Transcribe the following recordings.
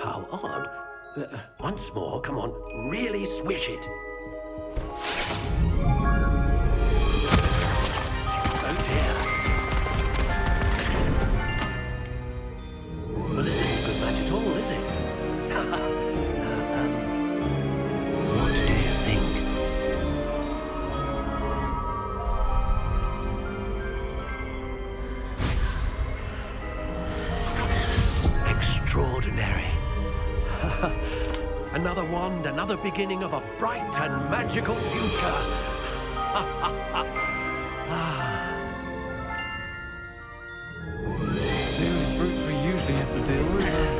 How odd. Once more, come on, really swish it. Oh dear. Well, this isn't good match at all, is it? What do you think? Extraordinary. Another wand, another beginning of a bright and magical future. The only brutes we usually have to deal with are...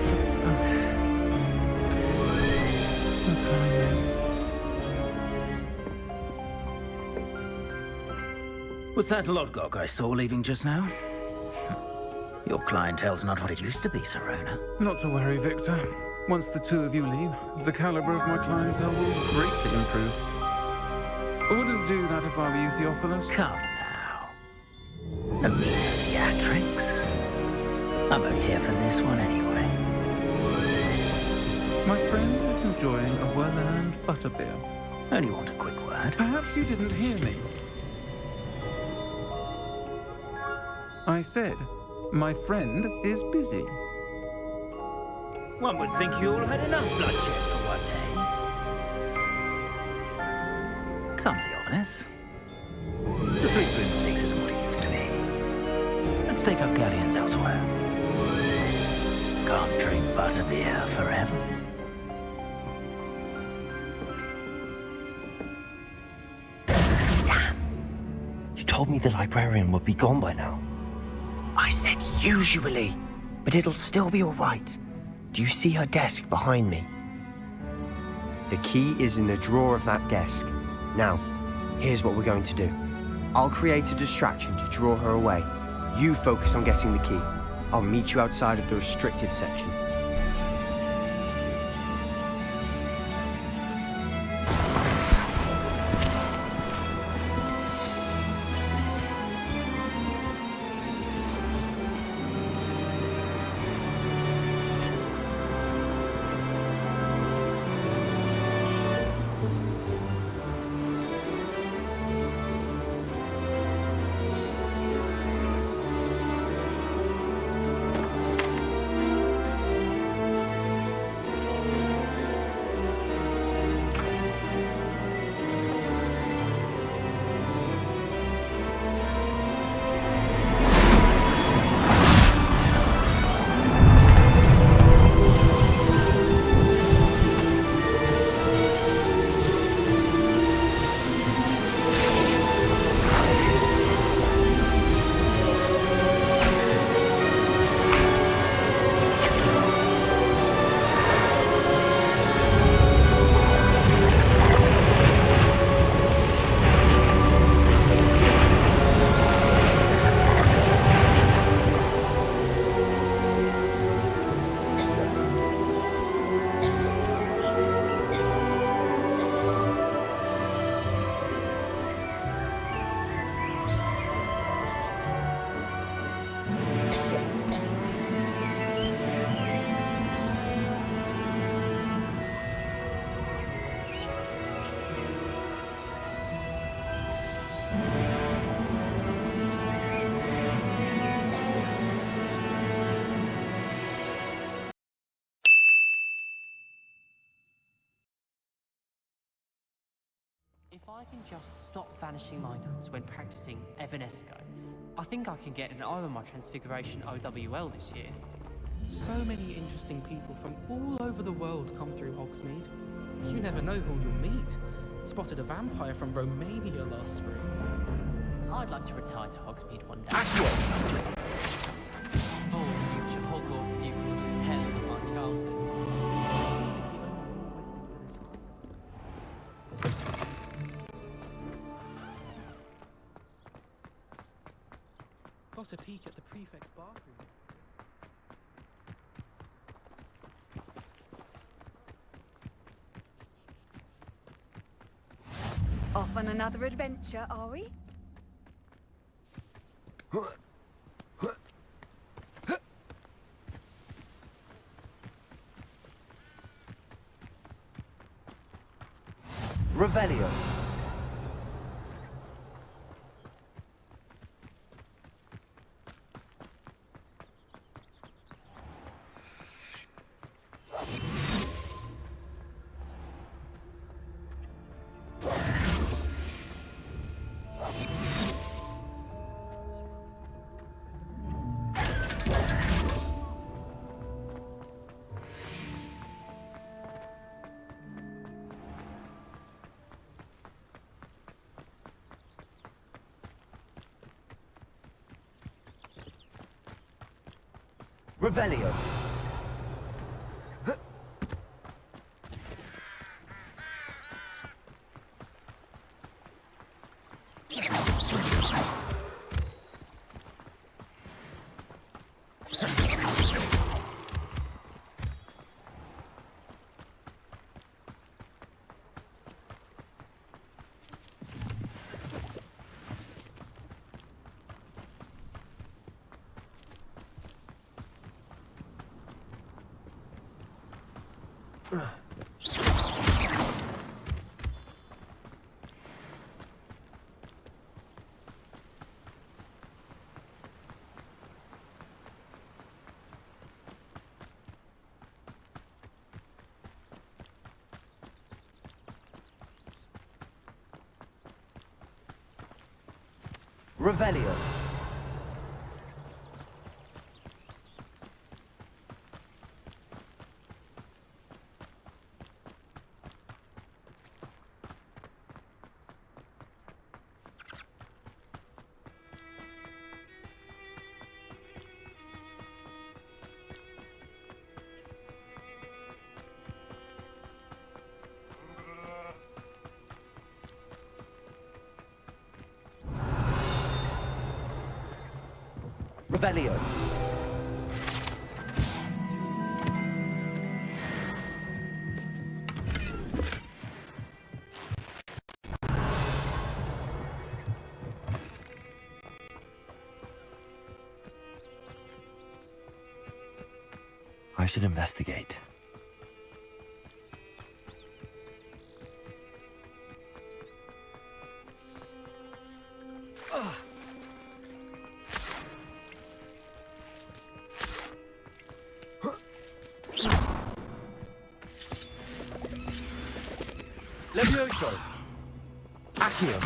Was that Lodgok I saw leaving just now? Your clientele's not what it used to be, Serona. Not to worry, Victor. Once the two of you leave, the caliber of my clientele will greatly improve. I wouldn't do that if I were you, Theophilus. Come now. No need for theatrics. I'm only here for this one anyway. My friend is enjoying a well-earned butterbeer. Only want a quick word. Perhaps you didn't hear me. I said, my friend is busy. One would think you all had enough bloodshed for one day. Come, Theophilus. The Three Broomsticks isn't what it used to be. Let's take up galleons elsewhere. Can't drink butterbeer forever. You told me the librarian would be gone by now. I said usually, but it'll still be all right. Do you see her desk behind me? The key is in the drawer of that desk. Now, here's what we're going to do. I'll create a distraction to draw her away. You focus on getting the key. I'll meet you outside of the restricted section. If I can just stop vanishing my notes when practicing Evanesco, I think I can get an O on my Transfiguration OWL this year. So many interesting people from all over the world come through Hogsmeade. You never know who you'll meet. Spotted a vampire from Romania last spring. I'd like to retire to Hogsmeade one day. Oh, future Hogwarts pupils with tales of my childhood. Got a peek at the prefect's bathroom. Off on another adventure, are we? Revelio. Revelio. Revelio. Revelio. I should investigate. Levioso! Accio!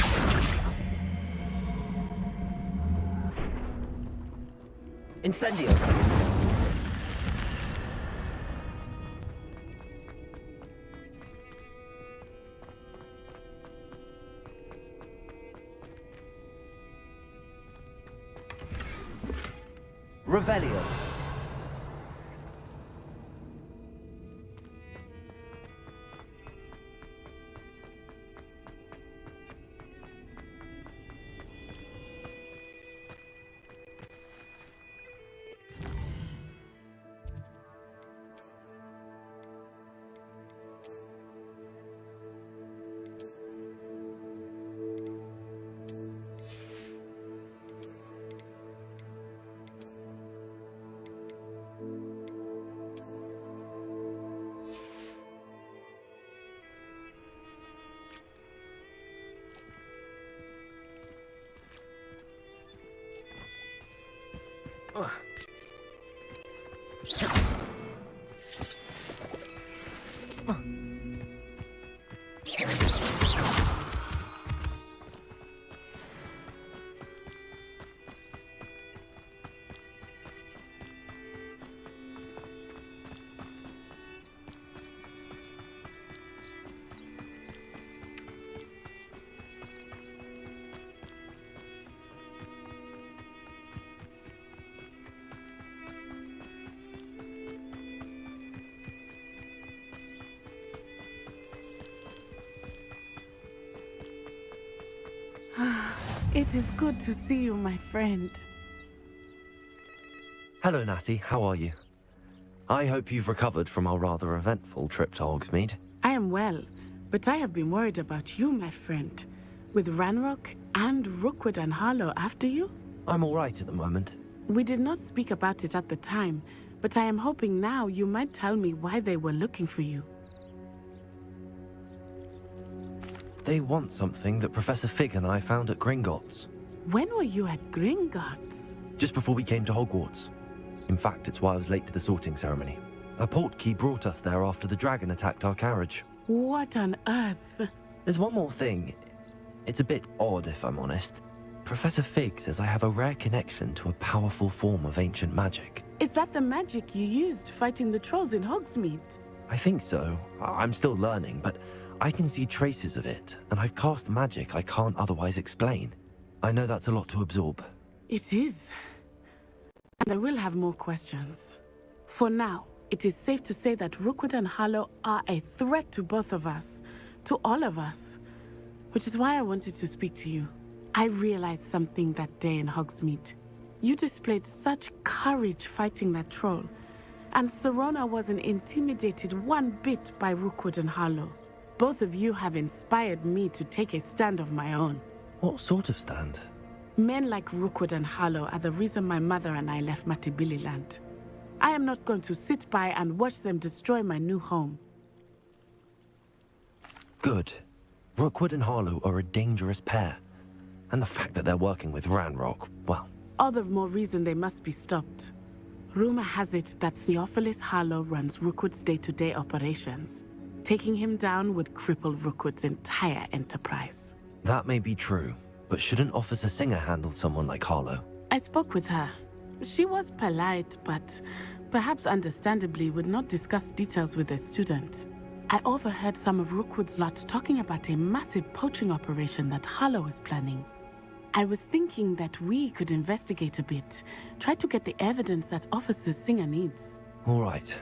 Incendio! Revelio! It is good to see you, my friend. Hello, Natty. How are you? I hope you've recovered from our rather eventful trip to Hogsmeade. I am well, but I have been worried about you, my friend. With Ranrock and Rookwood and Harlow after you? I'm all right at the moment. We did not speak about it at the time, but I am hoping now you might tell me why they were looking for you. They want something that Professor Fig and I found at Gringotts. When were you at Gringotts? Just before we came to Hogwarts. In fact, it's why I was late to the sorting ceremony. A portkey brought us there after the dragon attacked our carriage. What on earth? There's one more thing. It's a bit odd, if I'm honest. Professor Fig says I have a rare connection to a powerful form of ancient magic. Is that the magic you used fighting the trolls in Hogsmeade? I think so. I'm still learning, but I can see traces of it, and I've cast magic I can't otherwise explain. I know that's a lot to absorb. It is. And I will have more questions. For now, it is safe to say that Rookwood and Harlow are a threat to both of us, to all of us, which is why I wanted to speak to you. I realized something that day in Hogsmeade. You displayed such courage fighting that troll, and Serona wasn't intimidated one bit by Rookwood and Harlow. Both of you have inspired me to take a stand of my own. What sort of stand? Men like Rookwood and Harlow are the reason my mother and I left Matabeleland. I am not going to sit by and watch them destroy my new home. Good. Rookwood and Harlow are a dangerous pair. And the fact that they're working with Ranrock, well... All the more reason they must be stopped. Rumor has it that Theophilus Harlow runs Rookwood's day-to-day operations. Taking him down would cripple Rookwood's entire enterprise. That may be true, but shouldn't Officer Singer handle someone like Harlow? I spoke with her. She was polite, but perhaps understandably would not discuss details with a student. I overheard some of Rookwood's lot talking about a massive poaching operation that Harlow is planning. I was thinking that we could investigate a bit, try to get the evidence that Officer Singer needs. All right,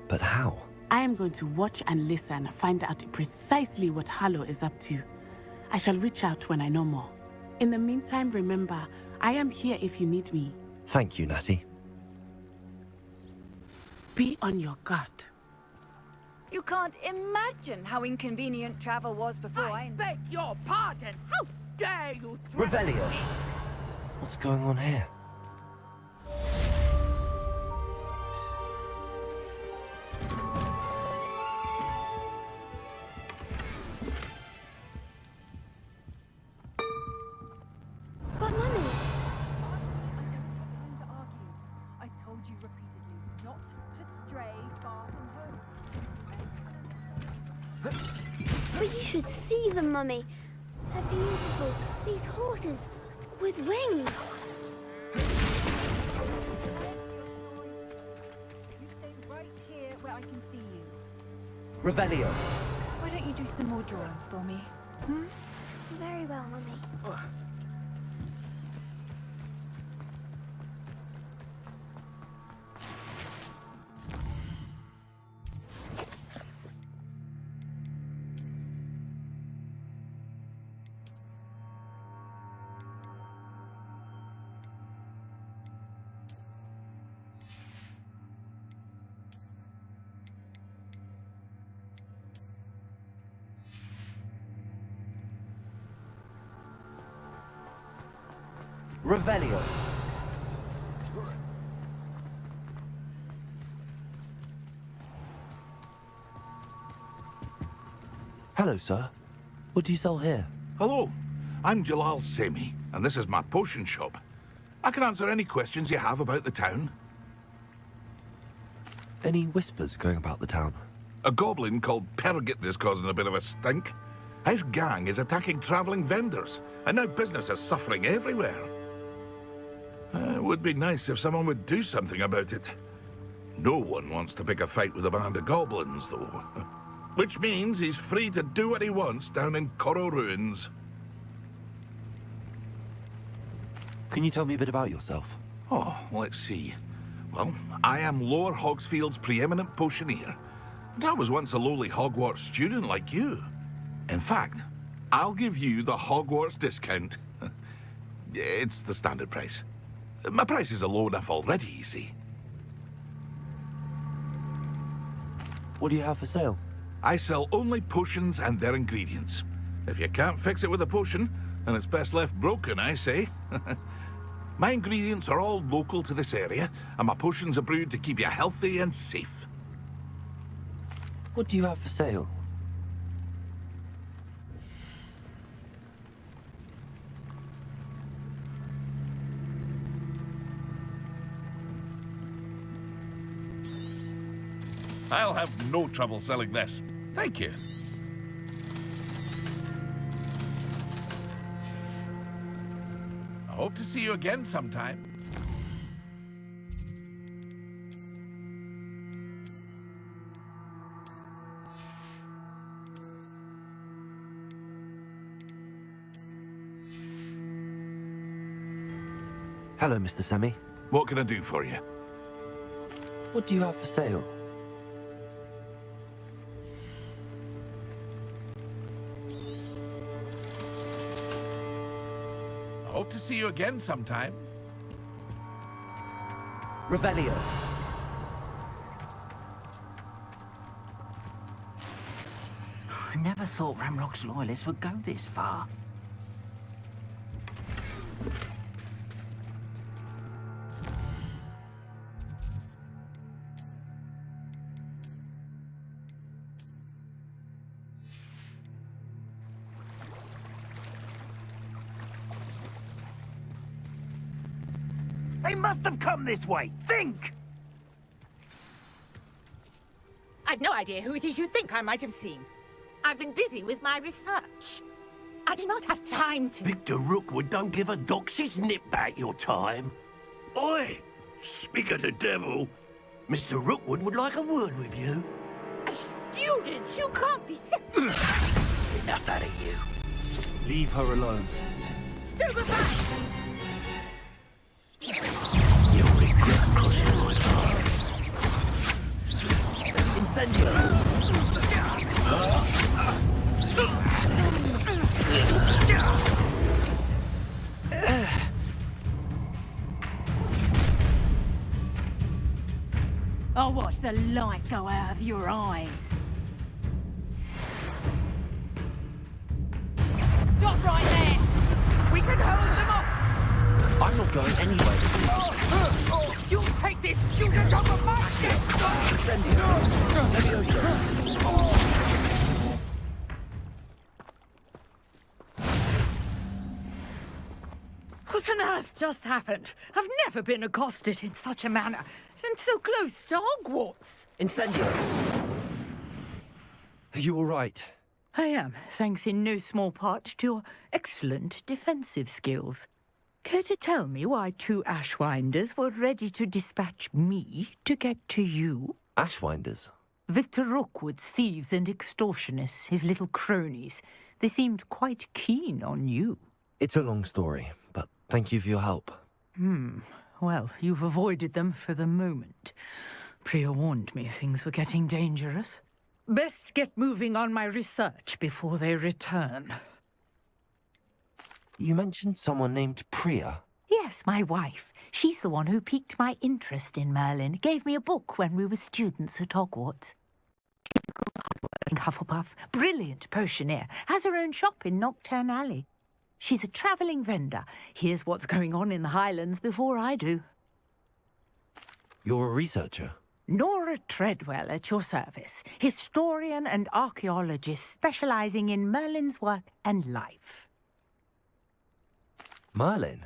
but how? I am going to watch and listen, find out precisely what Harlow is up to. I shall reach out when I know more. In the meantime, remember, I am here if you need me. Thank you, Natty. Be on your guard. You can't imagine how inconvenient travel was before I... beg your pardon. How dare you Revelio! What's going on here? But Mummy... I've told you repeatedly not to stray far from home. But you should see them, Mummy. They're beautiful. These horses with wings. You stay right here where I can see you. Revelio! Why don't you do some more drawings for me? Very well, Mummy. Revelio! Hello, sir. What do you sell here? Hello, I'm Jalal Semi, and this is my potion shop. I can answer any questions you have about the town. Any whispers going about the town? A goblin called Pergit is causing a bit of a stink. His gang is attacking travelling vendors, and now business is suffering everywhere. It would be nice if someone would do something about it. No one wants to pick a fight with a band of goblins, though. Which means he's free to do what he wants down in Coral Ruins. Can you tell me a bit about yourself? Oh, let's see. Well, I am Lower Hogsfield's preeminent potioneer. And I was once a lowly Hogwarts student like you. In fact, I'll give you the Hogwarts discount. It's the standard price. My prices are low enough already, you see. What do you have for sale? I sell only potions and their ingredients. If you can't fix it with a potion, then it's best left broken, I say. My ingredients are all local to this area, and my potions are brewed to keep you healthy and safe. What do you have for sale? I'll have no trouble selling this. Thank you. I hope to see you again sometime. Hello, Mr. Sammy. What can I do for you? What do you have for sale? I hope to see you again sometime. Revelio. I never thought Ramrock's loyalists would go this far. They must have come this way. Think! I've no idea who it is you think I might have seen. I've been busy with my research. I do not have time to... Victor Rookwood don't give a doxy's nip back your time. Oi! Speak of the devil. Mr. Rookwood would like a word with you. A student? You can't be serious. Enough out of you. Leave her alone. Stupefy! You'll regret crossing my path. Incendio! I'll watch the light go out of your eyes. Stop right there! We can hold them off! I'm not going anywhere. You take this student off of my ship! What on earth just happened? I've never been accosted in such a manner, and so close to Hogwarts. Incendio. Are you all right? I am, thanks in no small part to your excellent defensive skills. Care to tell me why two Ashwinders were ready to dispatch me to get to you? Ashwinders? Victor Rookwood's thieves and extortionists, his little cronies. They seemed quite keen on you. It's a long story, but thank you for your help. Well, you've avoided them for the moment. Priya warned me things were getting dangerous. Best get moving on my research before they return. You mentioned someone named Priya. Yes, my wife. She's the one who piqued my interest in Merlin. Gave me a book when we were students at Hogwarts. Hufflepuff, brilliant potioneer, has her own shop in Knockturn Alley. She's a travelling vendor. Hears what's going on in the Highlands before I do. You're a researcher? Nora Treadwell at your service. Historian and archaeologist specialising in Merlin's work and life. Merlin?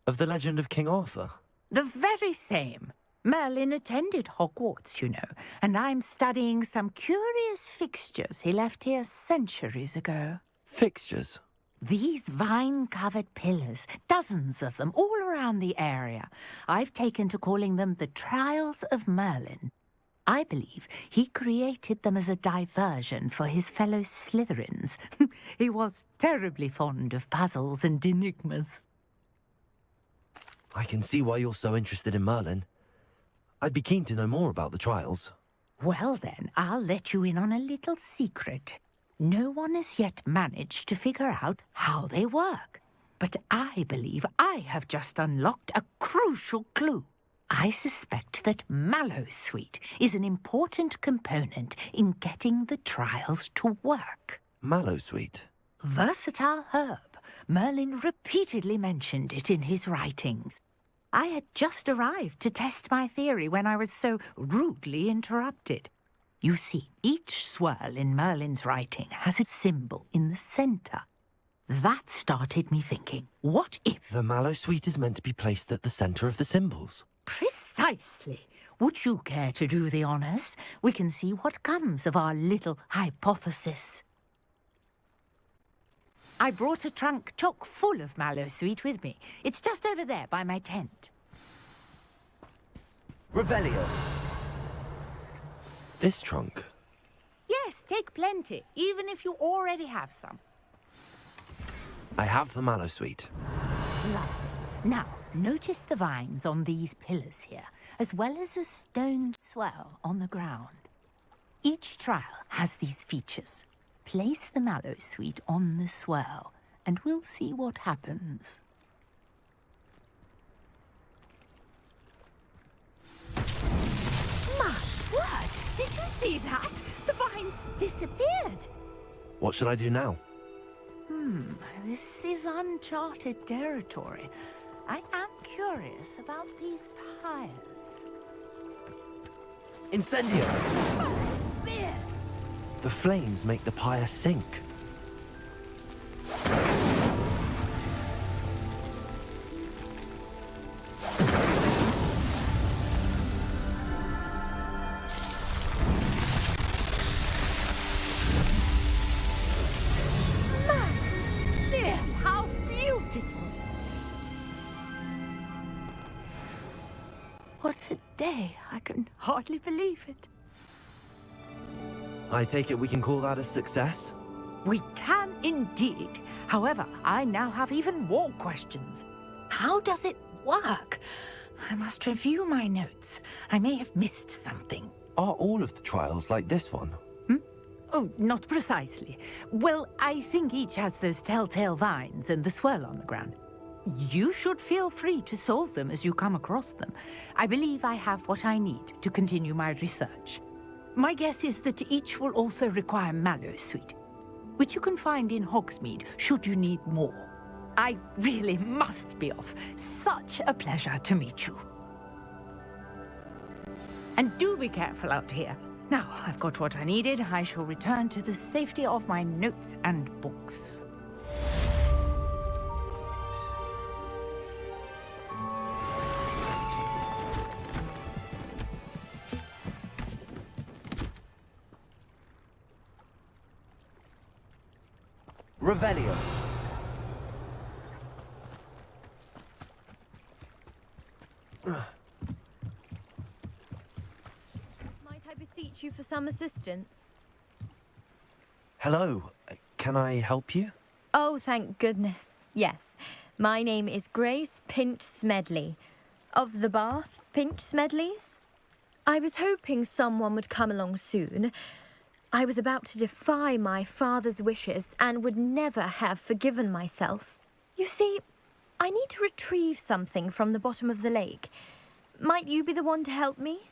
Of the legend of King Arthur? The very same. Merlin attended Hogwarts, you know, and I'm studying some curious fixtures he left here centuries ago. Fixtures? These vine-covered pillars, dozens of them, all around the area. I've taken to calling them the Trials of Merlin. I believe he created them as a diversion for his fellow Slytherins. He was terribly fond of puzzles and enigmas. I can see why you're so interested in Merlin. I'd be keen to know more about the trials. Well then, I'll let you in on a little secret. No one has yet managed to figure out how they work. But I believe I have just unlocked a crucial clue. I suspect that Mallowsweet is an important component in getting the trials to work. Mallowsweet? Versatile herb. Merlin repeatedly mentioned it in his writings. I had just arrived to test my theory when I was so rudely interrupted. You see, each swirl in Merlin's writing has a symbol in the centre. That started me thinking, what if... The Mallowsweet is meant to be placed at the centre of the symbols. Precisely. Would you care to do the honors? We can see what comes of our little hypothesis. I brought a trunk chock full of mallowsweet with me. It's just over there by my tent. Revelio. This trunk? Yes, take plenty, even if you already have some. I have the mallowsweet. Lovely. Now, notice the vines on these pillars here, as well as a stone swell on the ground. Each trial has these features. Place the mallowsweet on the swell, and we'll see what happens. My word! Did you see that? The vines disappeared! What should I do now? This is uncharted territory. I am curious about these pyres. Incendio! Fierce! The flames make the pyre sink. How beautiful! What a day! I can hardly believe it. I take it we can call that a success? We can indeed. However, I now have even more questions. How does it work? I must review my notes. I may have missed something. Are all of the trials like this one? Oh, not precisely. Well, I think each has those telltale vines and the swirl on the ground. You should feel free to solve them as you come across them. I believe I have what I need to continue my research. My guess is that each will also require mallowsweet, which you can find in Hogsmeade should you need more. I really must be off. Such a pleasure to meet you. And do be careful out here. Now I've got what I needed. I shall return to the safety of my notes and books. Revelio. Might I beseech you for some assistance? Hello. Can I help you? Oh, thank goodness. Yes. My name is Grace Pinch Smedley. Of the Bath Pinch Smedleys? I was hoping someone would come along soon. I was about to defy my father's wishes and would never have forgiven myself. You see, I need to retrieve something from the bottom of the lake. Might you be the one to help me?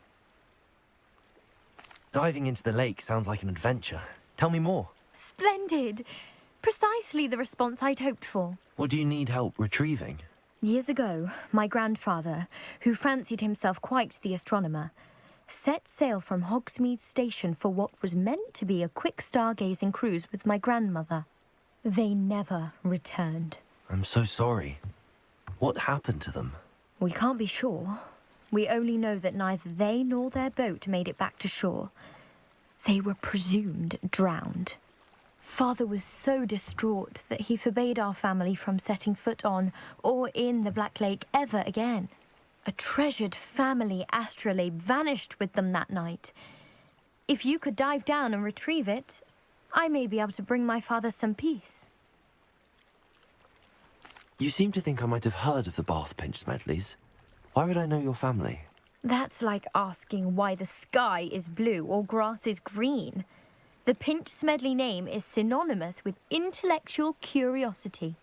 Diving into the lake sounds like an adventure. Tell me more. Splendid! Precisely the response I'd hoped for. What do you need help retrieving? Years ago, my grandfather, who fancied himself quite the astronomer, set sail from Hogsmeade Station for what was meant to be a quick stargazing cruise with my grandmother. They never returned. I'm so sorry. What happened to them? We can't be sure. We only know that neither they nor their boat made it back to shore. They were presumed drowned. Father was so distraught that he forbade our family from setting foot on or in the Black Lake ever again. A treasured family astrolabe vanished with them that night. If you could dive down and retrieve it, I may be able to bring my father some peace. You seem to think I might have heard of the Bath Pinch Smedleys. Why would I know your family? That's like asking why the sky is blue or grass is green. The Pinch Smedley name is synonymous with intellectual curiosity.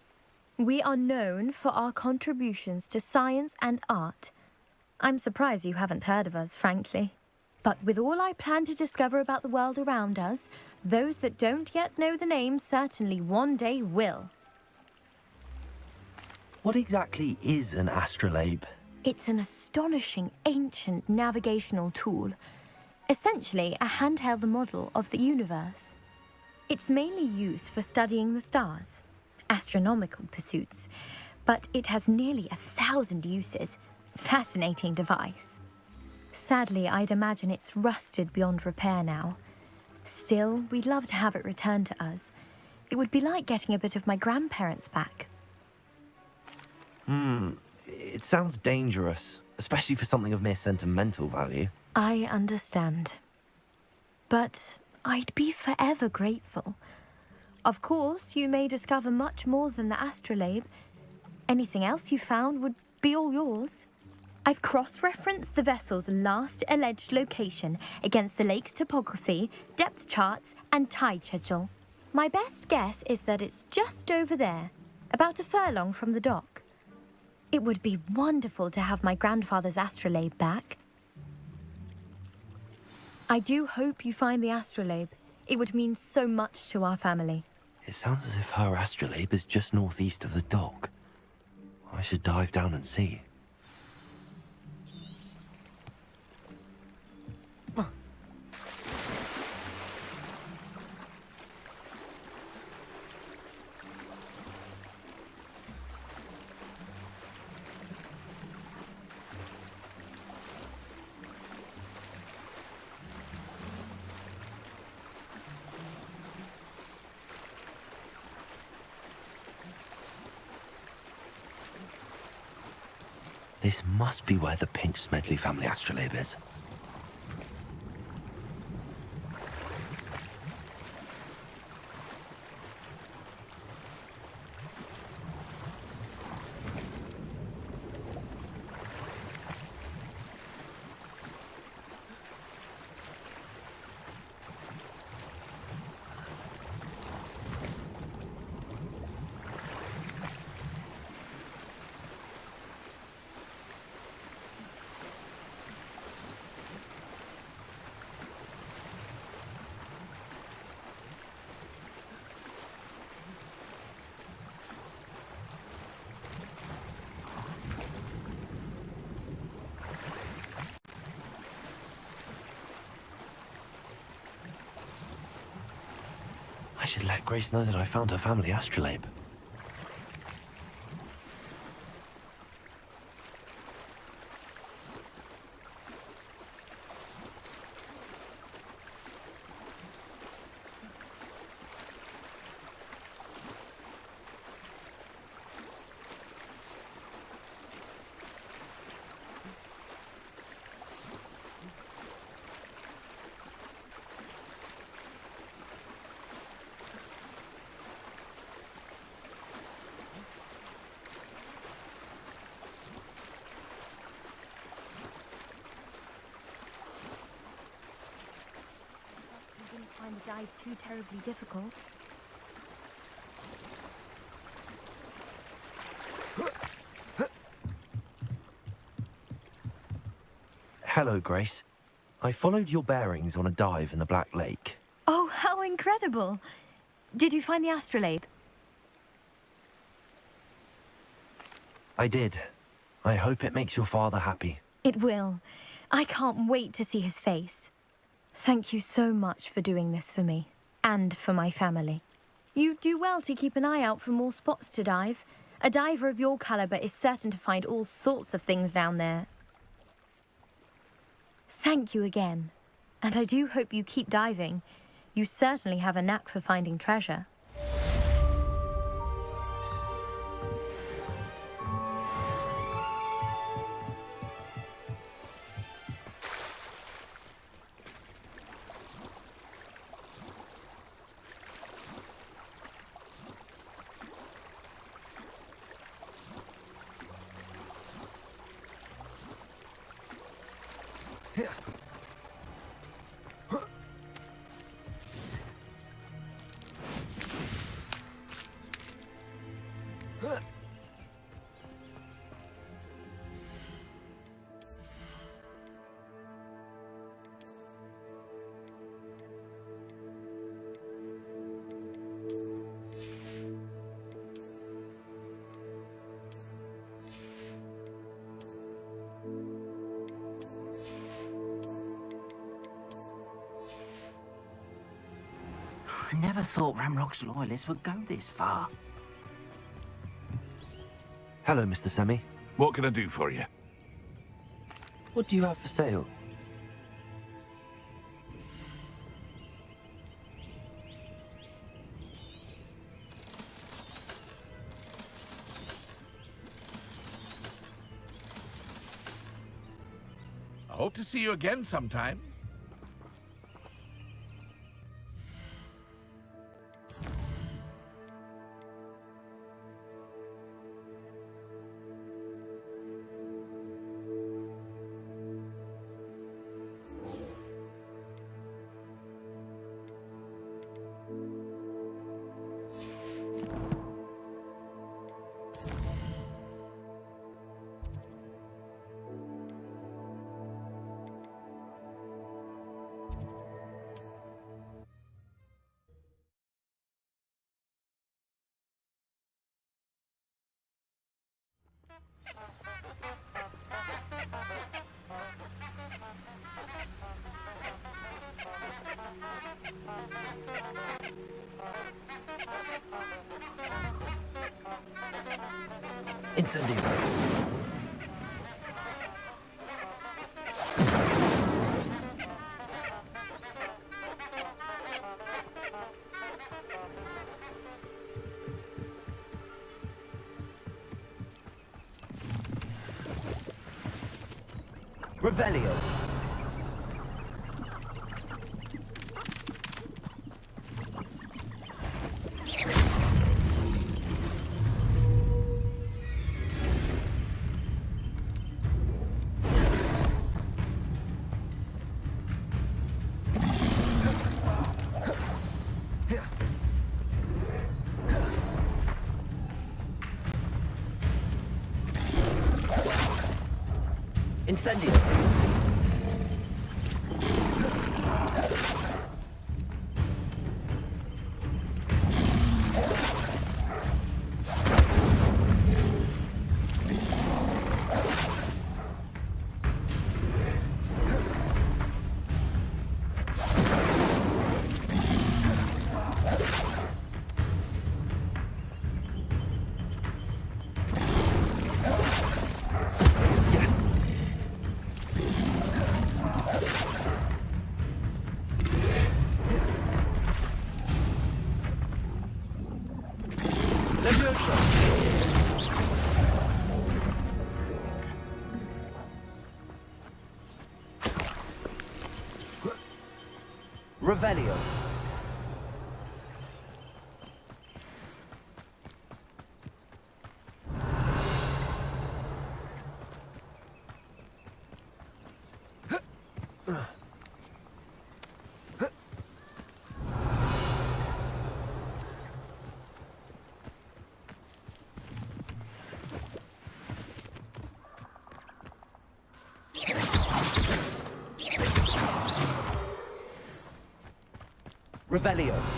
We are known for our contributions to science and art. I'm surprised you haven't heard of us, frankly. But with all I plan to discover about the world around us, those that don't yet know the name certainly one day will. What exactly is an astrolabe? It's an astonishing ancient navigational tool. Essentially, a handheld model of the universe. It's mainly used for studying the stars, astronomical pursuits, but it has nearly 1,000 uses. Fascinating device. Sadly, I'd imagine it's rusted beyond repair now. Still, we'd love to have it returned to us. It would be like getting a bit of my grandparents back. It sounds dangerous, especially for something of mere sentimental value. I understand. But I'd be forever grateful. Of course, you may discover much more than the astrolabe. Anything else you found would be all yours. I've cross-referenced the vessel's last alleged location against the lake's topography, depth charts, and tide schedule. My best guess is that it's just over there, about a furlong from the dock. It would be wonderful to have my grandfather's astrolabe back. I do hope you find the astrolabe. It would mean so much to our family. It sounds as if her astrolabe is just northeast of the dock. I should dive down and see. This must be where the Pinch Smedley family astrolabe is. I should let Grace know that I found her family astrolabe. Find the dive too terribly difficult. Hello, Grace. I followed your bearings on a dive in the Black Lake. Oh, how incredible! Did you find the astrolabe? I did. I hope it makes your father happy. It will. I can't wait to see his face. Thank you so much for doing this for me, and for my family. You do well to keep an eye out for more spots to dive. A diver of your caliber is certain to find all sorts of things down there. Thank you again, and I do hope you keep diving. You certainly have a knack for finding treasure. I never thought Ramrock's loyalists would go this far. Hello, Mr. Semi. What can I do for you? What do you have for sale? Hope to see you again sometime. Incendio. Revelio. Incendio. Revelio. Revelio.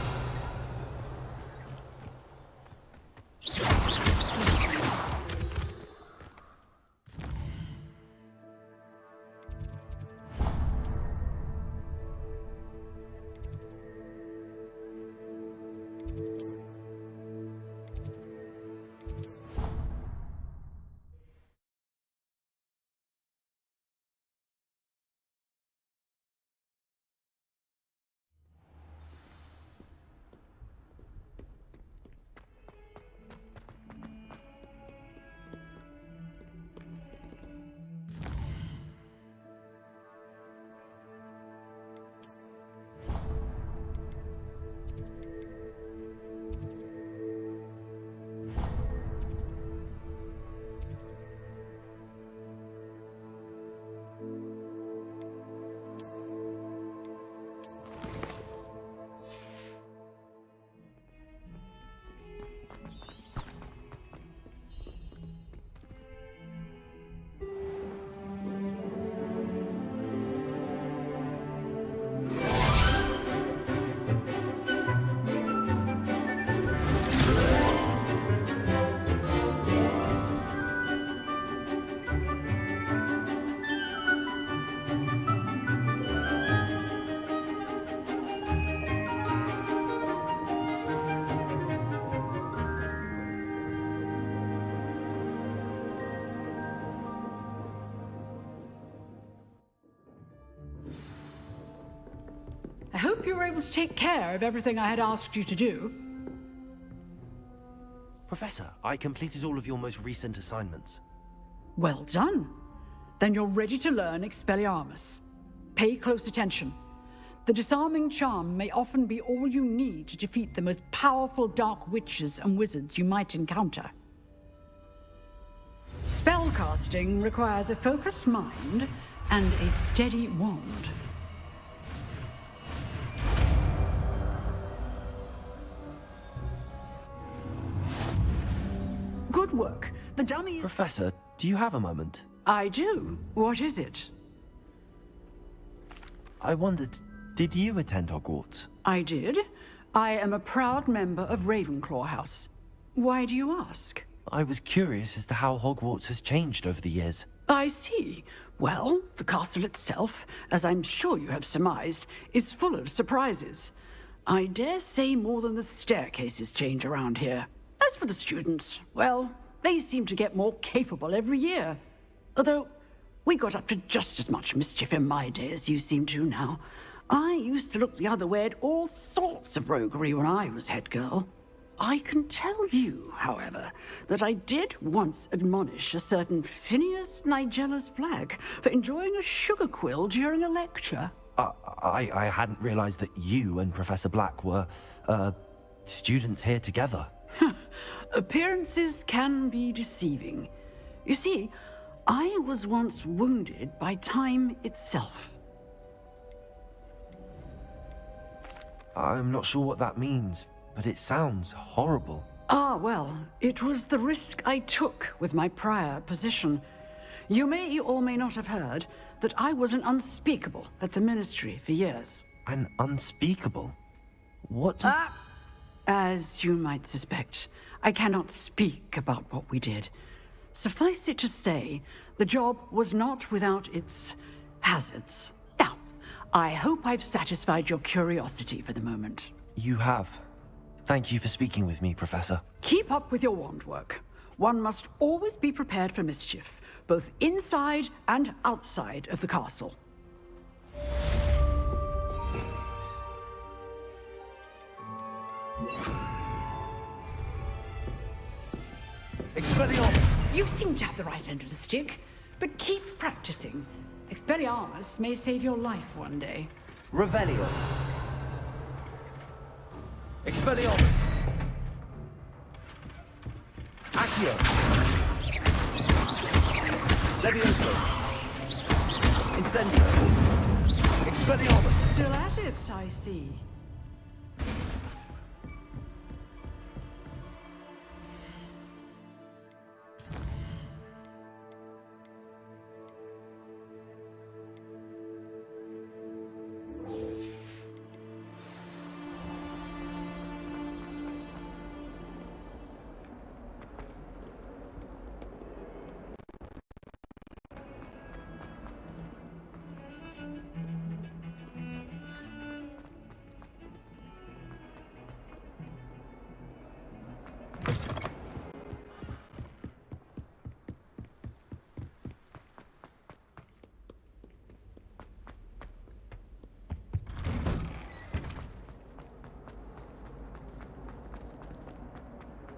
I hope you were able to take care of everything I had asked you to do. Professor, I completed all of your most recent assignments. Well done. Then you're ready to learn Expelliarmus. Pay close attention. The disarming charm may often be all you need to defeat the most powerful dark witches and wizards you might encounter. Spellcasting requires a focused mind and a steady wand. Good work. The dummy... Professor, do you have a moment? I do. What is it? I wondered, did you attend Hogwarts? I did. I am a proud member of Ravenclaw House. Why do you ask? I was curious as to how Hogwarts has changed over the years. I see. Well, the castle itself, as I'm sure you have surmised, is full of surprises. I dare say more than the staircases change around here. As for the students, well, they seem to get more capable every year. Although, we got up to just as much mischief in my day as you seem to now. I used to look the other way at all sorts of roguery when I was head girl. I can tell you, however, that I did once admonish a certain Phineas Nigella's Flag for enjoying a sugar quill during a lecture. I hadn't realized that you and Professor Black were, students here together. Appearances can be deceiving. You see, I was once wounded by time itself. I'm not sure what that means, but it sounds horrible. Ah, well, it was the risk I took with my prior position. You may or may not have heard that I was an unspeakable at the Ministry for years. An unspeakable? What does... As you might suspect, I cannot speak about what we did. Suffice it to say, the job was not without its hazards. Now, I hope I've satisfied your curiosity for the moment. You have. Thank you for speaking with me, Professor. Keep up with your wand work. One must always be prepared for mischief, both inside and outside of the castle. Expelliarmus! You seem to have the right end of the stick, but keep practicing. Expelliarmus may save your life one day. Revelio. Expelliarmus! Accio! Levioso! Incendio! Expelliarmus! Still at it, I see.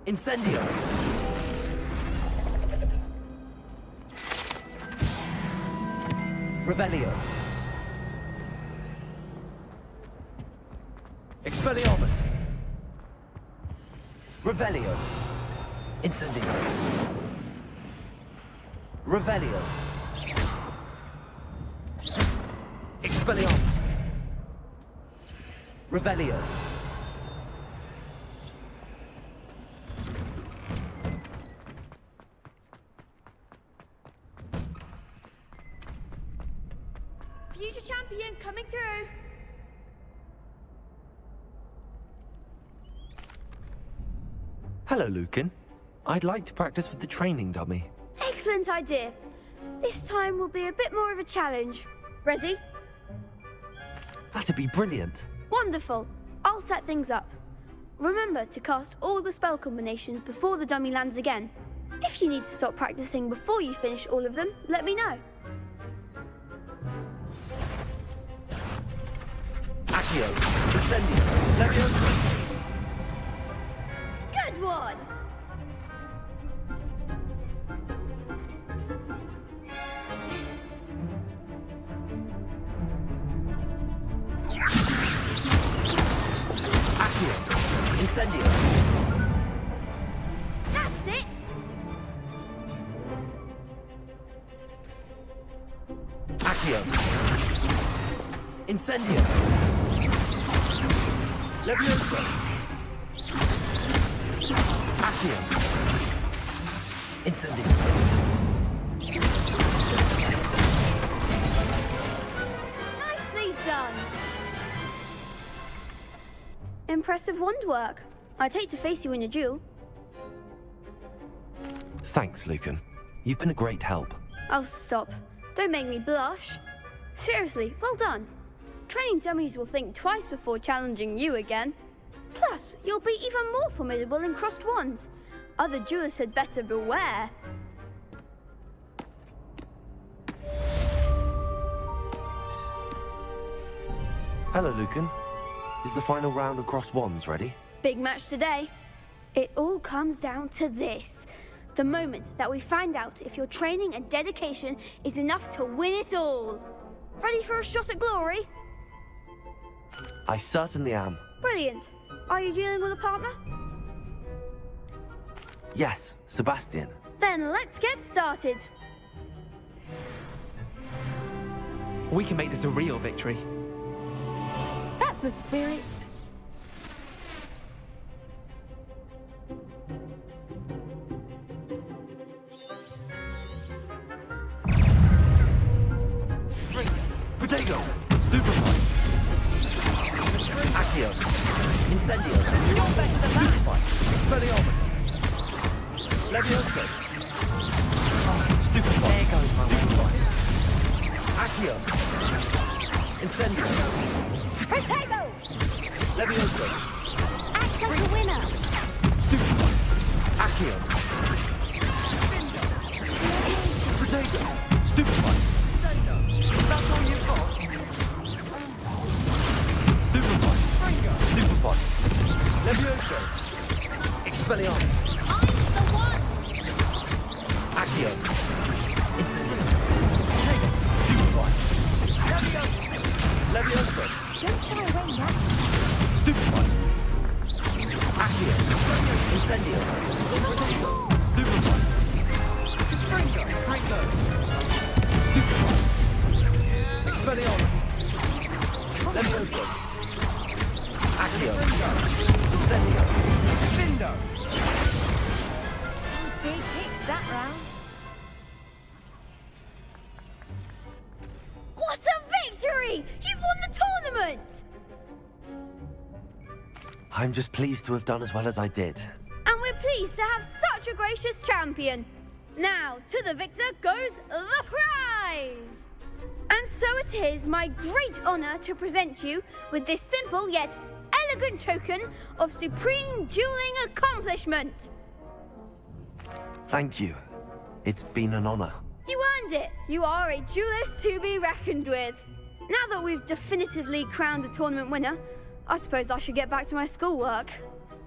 Incendio! Revelio! Expelliarmus! Revelio! Incendio! Revelio! Expelliarmus! Revelio! Future champion coming through. Hello, Lucan. I'd like to practice with the training dummy. Excellent idea. This time will be a bit more of a challenge. Ready? That'd be brilliant. Wonderful. I'll set things up. Remember to cast all the spell combinations before the dummy lands again. If you need to stop practicing before you finish all of them, let me know. Accio! Incendio! Levioso! Good one! Accio. Incendio. That's it! Accio. Incendio. Leviosa. Accio. Incendio. Nicely done! Impressive wand work. I'd hate to face you in a duel. Thanks, Lucan. You've been a great help. Oh, stop. Don't make me blush. Seriously, well done. Training dummies will think twice before challenging you again. Plus, you'll be even more formidable in crossed wands. Other duelists had better beware. Hello, Lucan. Is the final round of crossed wands ready? Big match today. It all comes down to this. The moment that we find out if your training and dedication is enough to win it all. Ready for a shot at glory? I certainly am. Brilliant. Are you dealing with a partner? Yes, Sebastian. Then let's get started. We can make this a real victory. That's the spirit. Protego. Stupefy. Accio. Incendio. Stupefy. Expelliarmus. Leviosa. Stupefy. There goes my Stupefy. Accio. Incendio. Protego! Leviosa. Act like a winner. Stupefy. Accio. Protego. Stupefy. That's all you've got? Stupefy. Stupefy. Leviosa. Expelliarmus. I'm the one! Accio. Incendio. Stupefy. Leviosa. Don't shy away now. Stupefy. Accio. Incendio. Stupefy. Ringo. Stupefy. Expelliarmus. Leviosa. Accio. Incendio. Vindo. Some big hits that round. What a victory! You've won the tournament! I'm just pleased to have done as well as I did. And we're pleased to have such a gracious champion. Now, to the victor goes the prize! And so it is my great honor to present you with this simple yet elegant token of supreme dueling accomplishment. Thank you. It's been an honor. You earned it. You are a duelist to be reckoned with. Now that we've definitively crowned the tournament winner, I suppose I should get back to my schoolwork.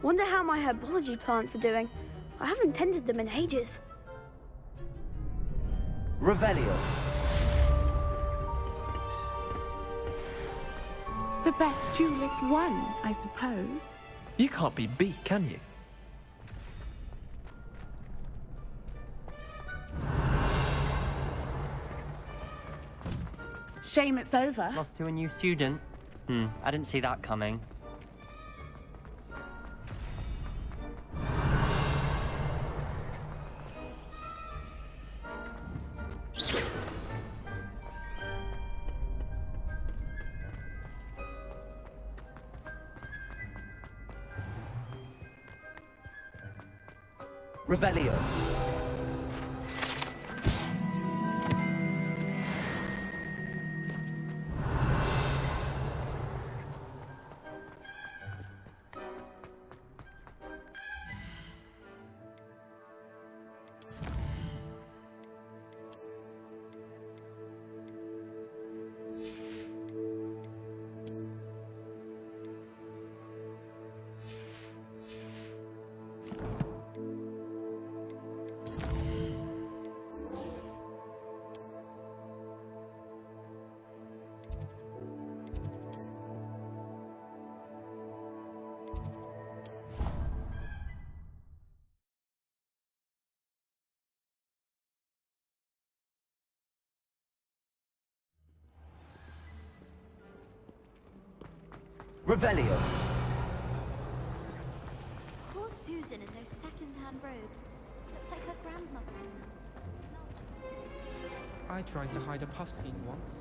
Wonder how my herbology plants are doing. I haven't tended them in ages. Revelio. The best duelist won, I suppose. You can't be beat, can you? Shame it's over. Lost to a new student? I didn't see that coming. Revelio. Revelio. Poor Susan in those second-hand robes. Looks like her grandmother. I tried to hide a puffskein once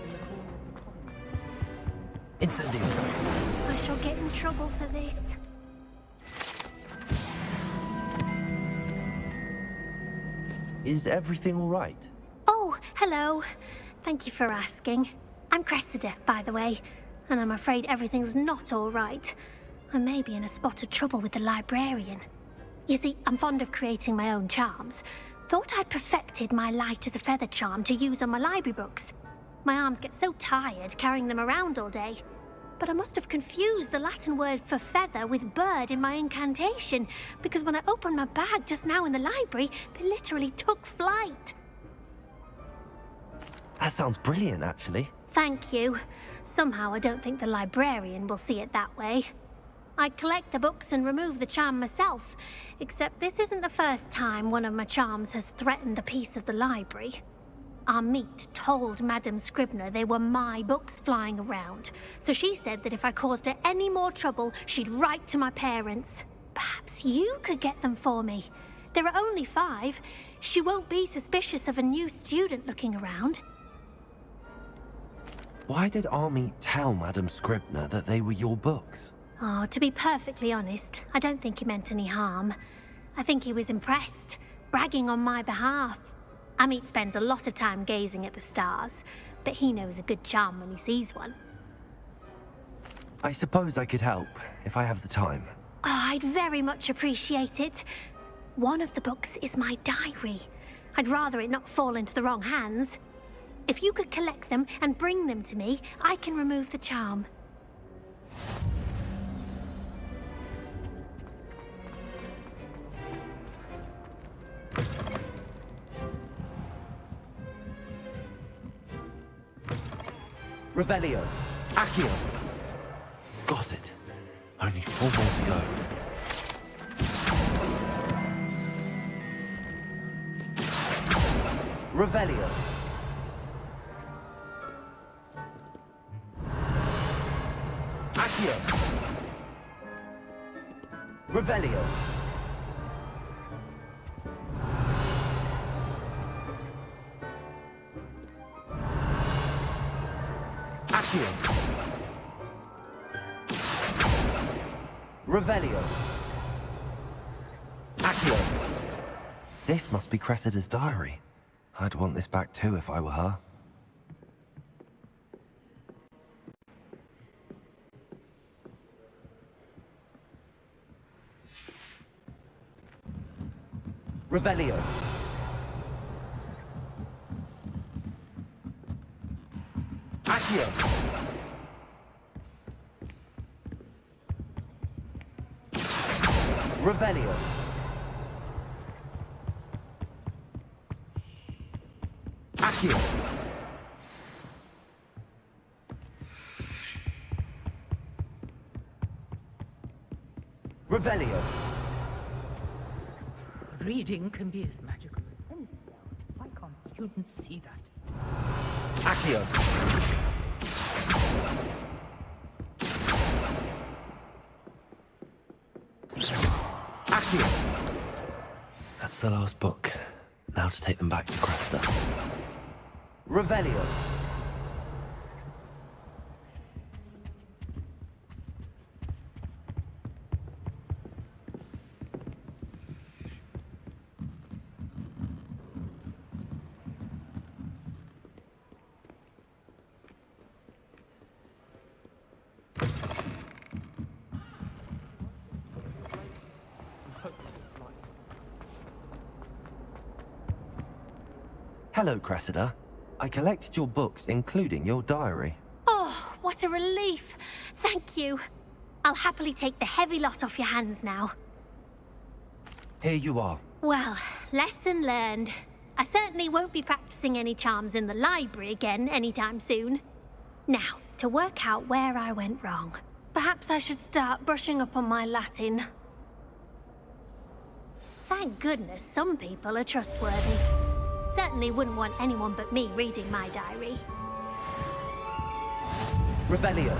in the corner of the common. Incendio. I shall get in trouble for this. Is everything all right? Oh, hello. Thank you for asking. I'm Cressida, by the way, and I'm afraid everything's not all right. I may be in a spot of trouble with the librarian. You see, I'm fond of creating my own charms. Thought I'd perfected my light as a feather charm to use on my library books. My arms get so tired carrying them around all day. But I must have confused the Latin word for feather with bird in my incantation, because when I opened my bag just now in the library, they literally took flight. That sounds brilliant, actually. Thank you. Somehow I don't think the librarian will see it that way. I collect the books and remove the charm myself, except this isn't the first time one of my charms has threatened the peace of the library. Amit told Madame Scribner they were my books flying around, so she said that if I caused her any more trouble, she'd write to my parents. Perhaps you could get them for me. There are only 5. She won't be suspicious of a new student looking around. Why did Army tell Madame Scribner that they were your books? Oh, to be perfectly honest, I don't think he meant any harm. I think he was impressed, bragging on my behalf. Amit spends a lot of time gazing at the stars, but he knows a good charm when he sees one. I suppose I could help, if I have the time. Oh, I'd very much appreciate it. One of the books is my diary. I'd rather it not fall into the wrong hands. If you could collect them and bring them to me, I can remove the charm. Revelio. Accio. Got it. Only 4 more to go. Revelio. Accio. Revelio. Accio. Revelio. Accio. This must be Cressida's diary. I'd want this back too if I were her. Revelio. Accio. Revelio. Accio. Revelio. Reading can be as magical as anything else. Why can't students see that? Accio. Accio. That's the last book. Now to take them back to Cressida. Revelio. Hello, Cressida. I collected your books, including your diary. Oh, what a relief. Thank you. I'll happily take the heavy lot off your hands now. Here you are. Well, lesson learned. I certainly won't be practicing any charms in the library again anytime soon. Now, to work out where I went wrong. Perhaps I should start brushing up on my Latin. Thank goodness some people are trustworthy. Certainly wouldn't want anyone but me reading my diary. Revelio.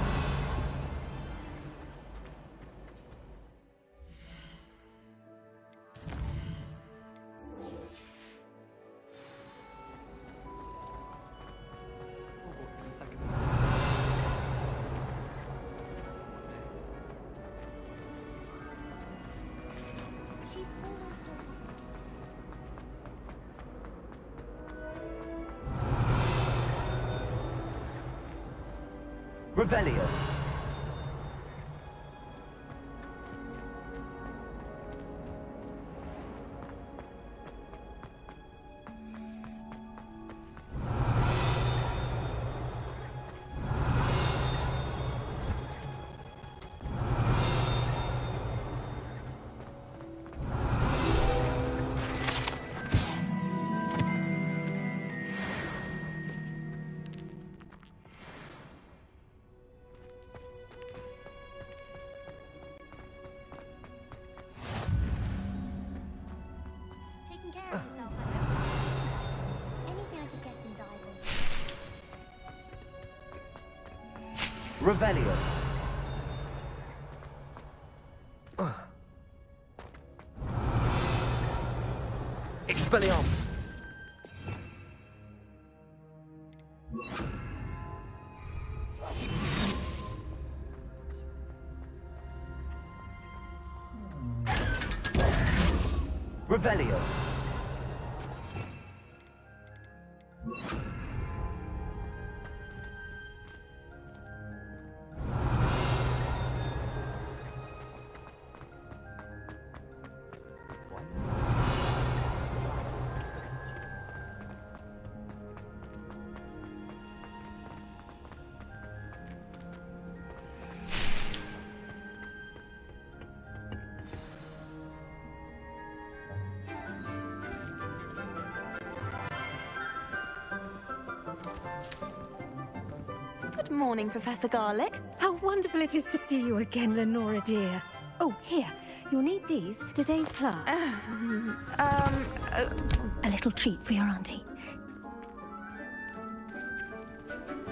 Revelio. Taking care of yourself, I hope. Anything I could get in diving. Revelio. Expelliarmus. Revelio. Good morning, Professor Garlic. How wonderful it is to see you again, Lenora dear. Oh, here. You'll need these for today's class. A little treat for your auntie.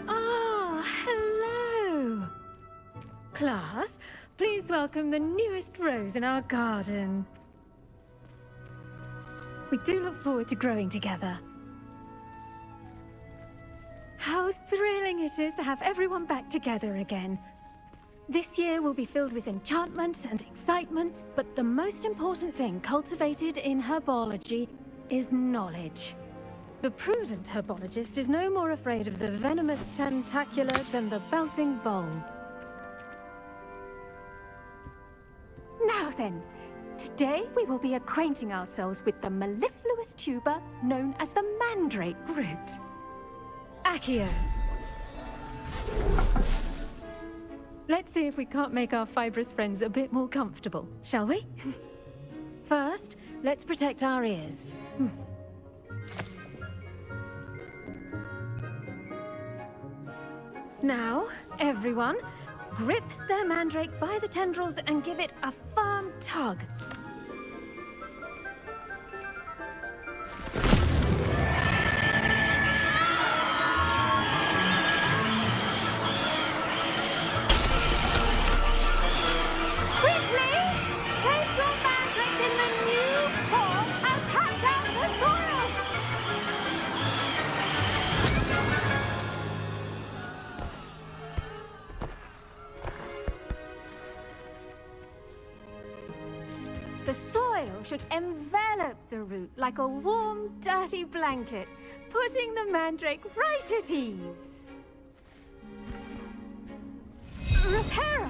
Ah, hello. Class, please welcome the newest rose in our garden. We do look forward to growing together. How thrilling it is to have everyone back together again. This year will be filled with enchantment and excitement, but the most important thing cultivated in herbology is knowledge. The prudent herbologist is no more afraid of the venomous tentacular than the bouncing bulb. Now then, today we will be acquainting ourselves with the mellifluous tuber known as the mandrake root. Accio. Let's see if we can't make our fibrous friends a bit more comfortable, shall we? First, let's protect our ears. Now, everyone, grip their mandrake by the tendrils and give it a firm tug. The soil should envelop the root like a warm, dirty blanket, putting the mandrake right at ease. Reparo!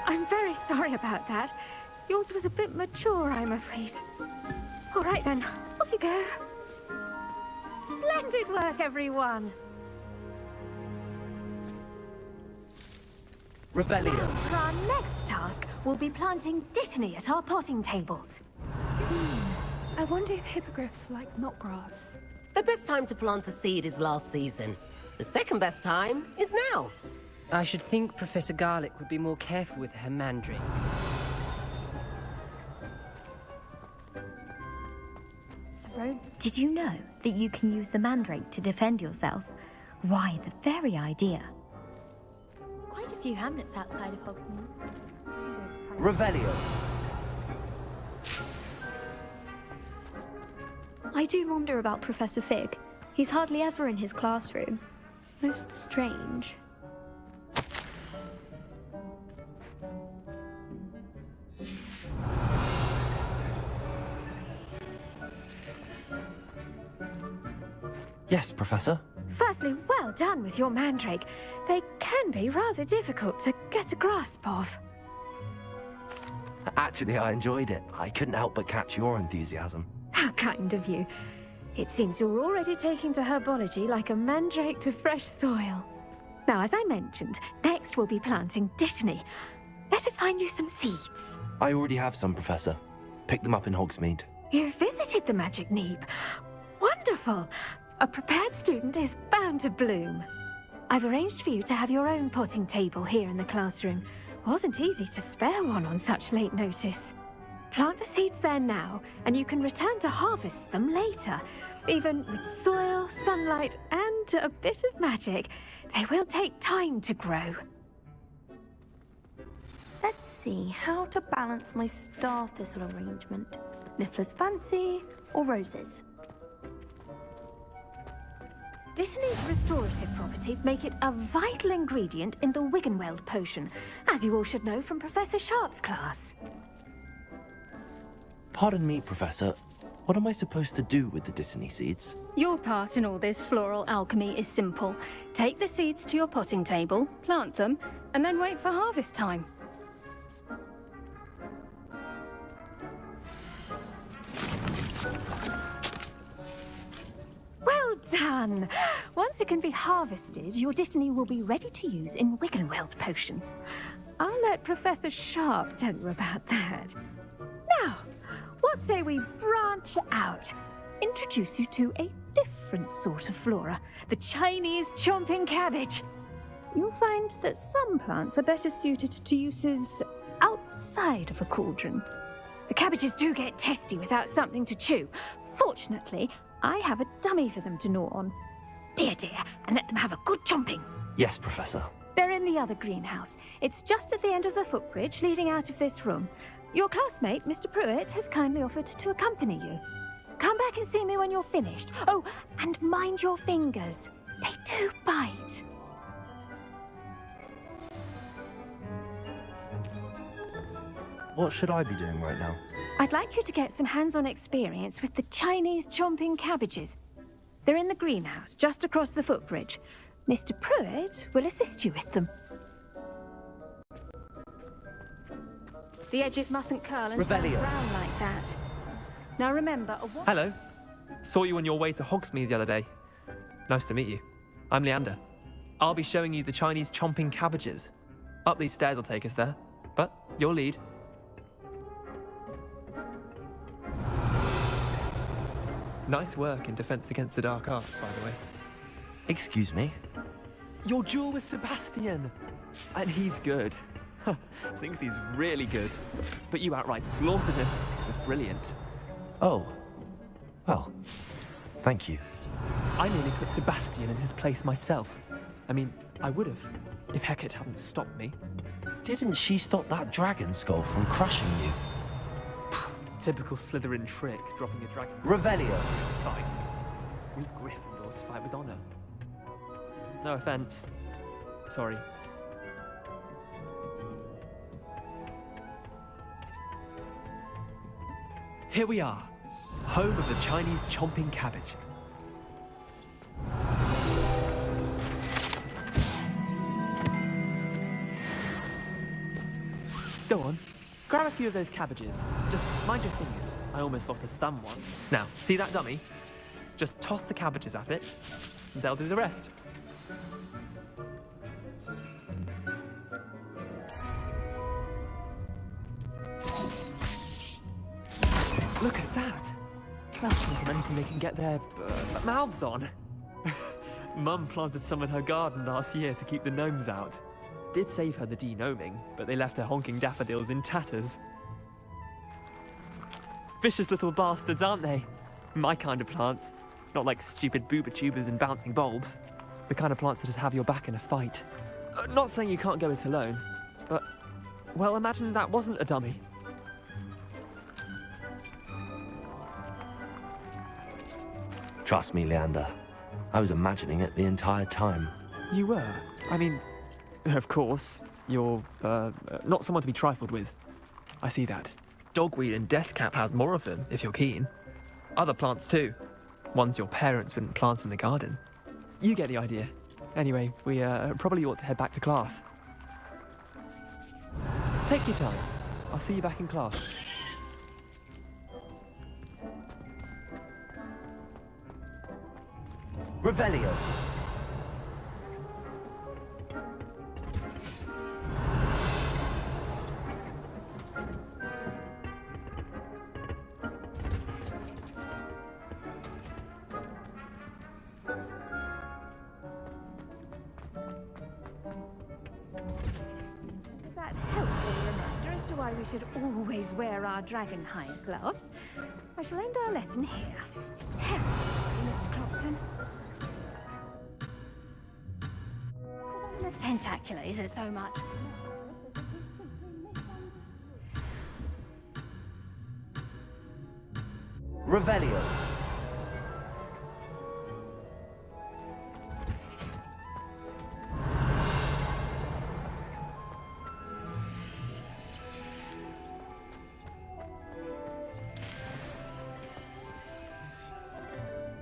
I'm very sorry about that. Yours was a bit mature, I'm afraid. All right then, off you go. Splendid work, everyone. Revelio. For our next task, we'll be planting dittany at our potting tables. I wonder if hippogriffs like knotgrass. The best time to plant a seed is last season. The second best time is now. I should think Professor Garlic would be more careful with her mandrakes. So, did you know that you can use the mandrake to defend yourself? Why, the very idea. Quite a few hamlets outside of Hogsmeade. Revelio. I do wonder about Professor Fig. He's hardly ever in his classroom. Most strange. Yes, Professor. Firstly, well done with your mandrake. They can be rather difficult to get a grasp of. Actually, I enjoyed it. I couldn't help but catch your enthusiasm. How kind of you. It seems you're already taking to herbology like a mandrake to fresh soil. Now, as I mentioned, next we'll be planting dittany. Let us find you some seeds. I already have some, Professor. Picked them up in Hogsmeade. You visited the Magic Neeb. Wonderful! A prepared student is bound to bloom. I've arranged for you to have your own potting table here in the classroom. Wasn't easy to spare one on such late notice. Plant the seeds there now, and you can return to harvest them later. Even with soil, sunlight, and a bit of magic, they will take time to grow. Let's see how to balance my star thistle arrangement. Niffler's fancy or roses? Dittany's restorative properties make it a vital ingredient in the Wiggenweld potion, as you all should know from Professor Sharp's class. Pardon me, Professor. What am I supposed to do with the dittany seeds? Your part in all this floral alchemy is simple. Take the seeds to your potting table, plant them, and then wait for harvest time. Well done! Once it can be harvested, your dittany will be ready to use in Wiggenweld potion. I'll let Professor Sharp tell you about that. Now, what say we branch out? Introduce you to a different sort of flora, the Chinese chomping cabbage. You'll find that some plants are better suited to uses outside of a cauldron. The cabbages do get testy without something to chew. Fortunately, I have a dummy for them to gnaw on. Be a dear and let them have a good chomping. Yes, Professor. They're in the other greenhouse. It's just at the end of the footbridge leading out of this room. Your classmate, Mr. Pruitt, has kindly offered to accompany you. Come back and see me when you're finished. Oh, and mind your fingers. They do bite. What should I be doing right now? I'd like you to get some hands-on experience with the Chinese chomping cabbages. They're in the greenhouse, just across the footbridge. Mr. Pruitt will assist you with them. The edges mustn't curl and turn Revelio. brown like that. Now remember, a Hello. Saw you on your way to Hogsmeade the other day. Nice to meet you. I'm Leander. I'll be showing you the Chinese chomping cabbages. Up these stairs will take us there, but your lead. Nice work in Defense Against the Dark Arts, by the way. Excuse me? Your duel with Sebastian! And he's good. Thinks he's really good. But you outright slaughtered him. It was brilliant. Oh. Well, thank you. I nearly put Sebastian in his place myself. I mean, I would have, if Hecate hadn't stopped me. Didn't she stop that dragon skull from crushing you? Typical Slytherin trick, dropping a dragon skull. Revelio. Fight. We Gryffindors fight with honor. No offense. Sorry. Here we are, home of the Chinese chomping cabbage. Go on, grab a few of those cabbages. Just mind your fingers. I almost lost a thumb one. Now, see that dummy? Just toss the cabbages at it, and they'll do the rest. Look at that! That's more than anything they can get their mouths on. Mum planted some in her garden last year to keep the gnomes out. Did save her the de-gnoming, but they left her honking daffodils in tatters. Vicious little bastards, aren't they? My kind of plants. Not like stupid booba tubers and bouncing bulbs. The kind of plants that'd have your back in a fight. Not saying you can't go it alone, but, well, imagine that wasn't a dummy. Trust me, Leander. I was imagining it the entire time. You were? I mean, of course, you're, not someone to be trifled with. I see that. Dogweed and deathcap has more of them, if you're keen. Other plants too. ones your parents wouldn't plant in the garden. You get the idea. Anyway, we probably ought to head back to class. Take your time. I'll see you back in class. Revelio. That helpful reminder as to why we should always wear our dragonhide gloves. I shall end our lesson here. Terribly sorry, Mr. Clopton. The tentacular isn't so much. Revelio.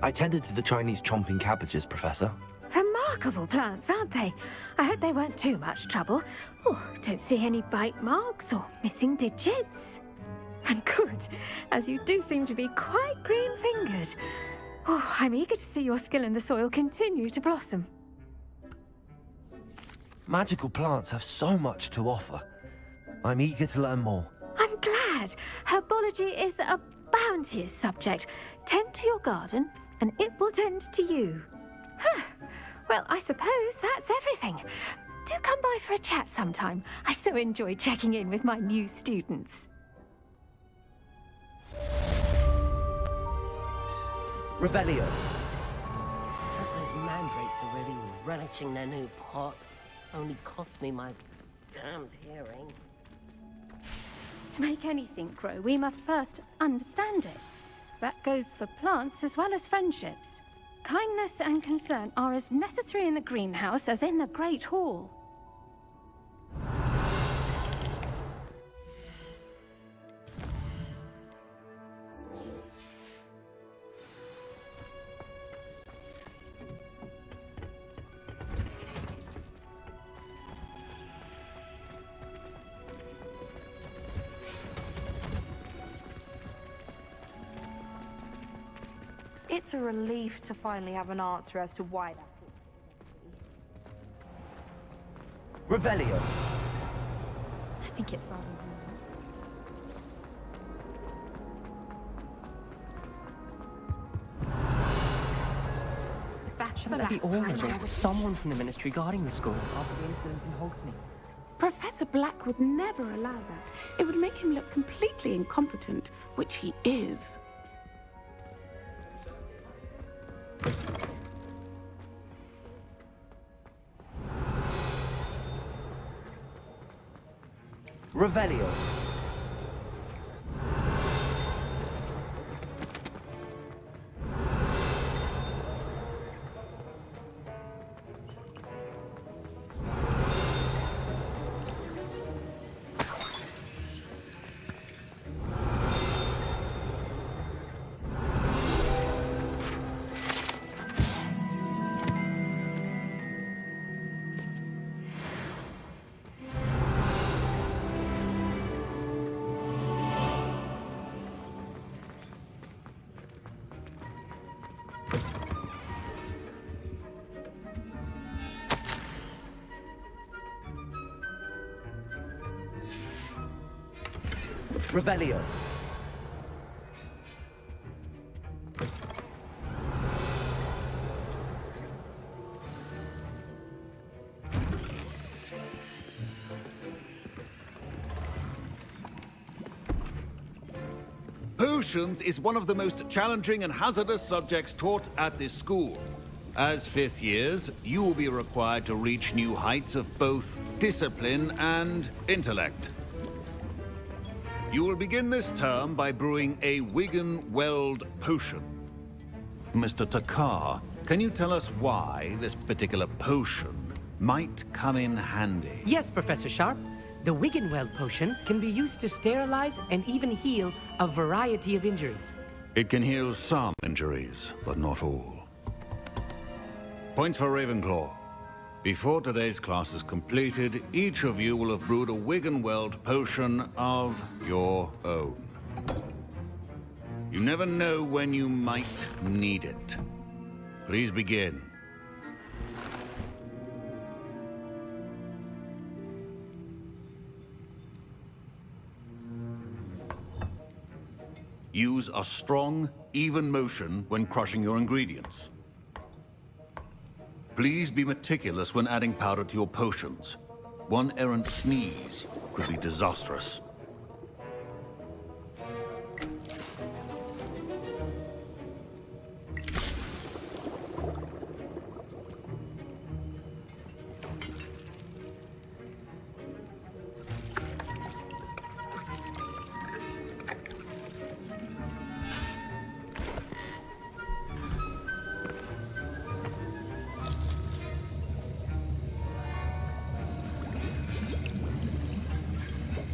I tended to the Chinese chomping cabbages, Professor. Remarkable plants, aren't they? I hope they weren't too much trouble. Oh, don't see any bite marks or missing digits. And good, as you do seem to be quite green-fingered. Oh, I'm eager to see your skill in the soil continue to blossom. Magical plants have so much to offer. I'm eager to learn more. I'm glad. Herbology is a bounteous subject. Tend to your garden, and it will tend to you. Huh. Well, I suppose that's everything. Do come by for a chat sometime. I so enjoy checking in with my new students. Revelio. Those mandrakes are really relishing their new pots. Only cost me my damned hearing. To make anything grow, we must first understand it. That goes for plants as well as friendships. Kindness and concern are as necessary in the greenhouse as in the Great Hall. It's a relief to finally have an answer as to why that... Revelio. I think it's rather That's the last time. Someone from the Ministry guarding the school after the incident in Hogsmeade. Professor Black would never allow that. It would make him look completely incompetent, which he is. Revelio. Revelio. Potions is one of the most challenging and hazardous subjects taught at this school. As fifth years, you will be required to reach new heights of both discipline and intellect. You will begin this term by brewing a Wigan-Weld potion. Mr. Takar, can you tell us why this particular potion might come in handy? Yes, Professor Sharp. The Wiggenweld potion can be used to sterilize and even heal a variety of injuries. It can heal some injuries, but not all. Points for Ravenclaw. Before today's class is completed, each of you will have brewed a Wiggenweld potion of your own. You never know when you might need it. Please begin. Use a strong, even motion when crushing your ingredients. Please be meticulous when adding powder to your potions. One errant sneeze could be disastrous.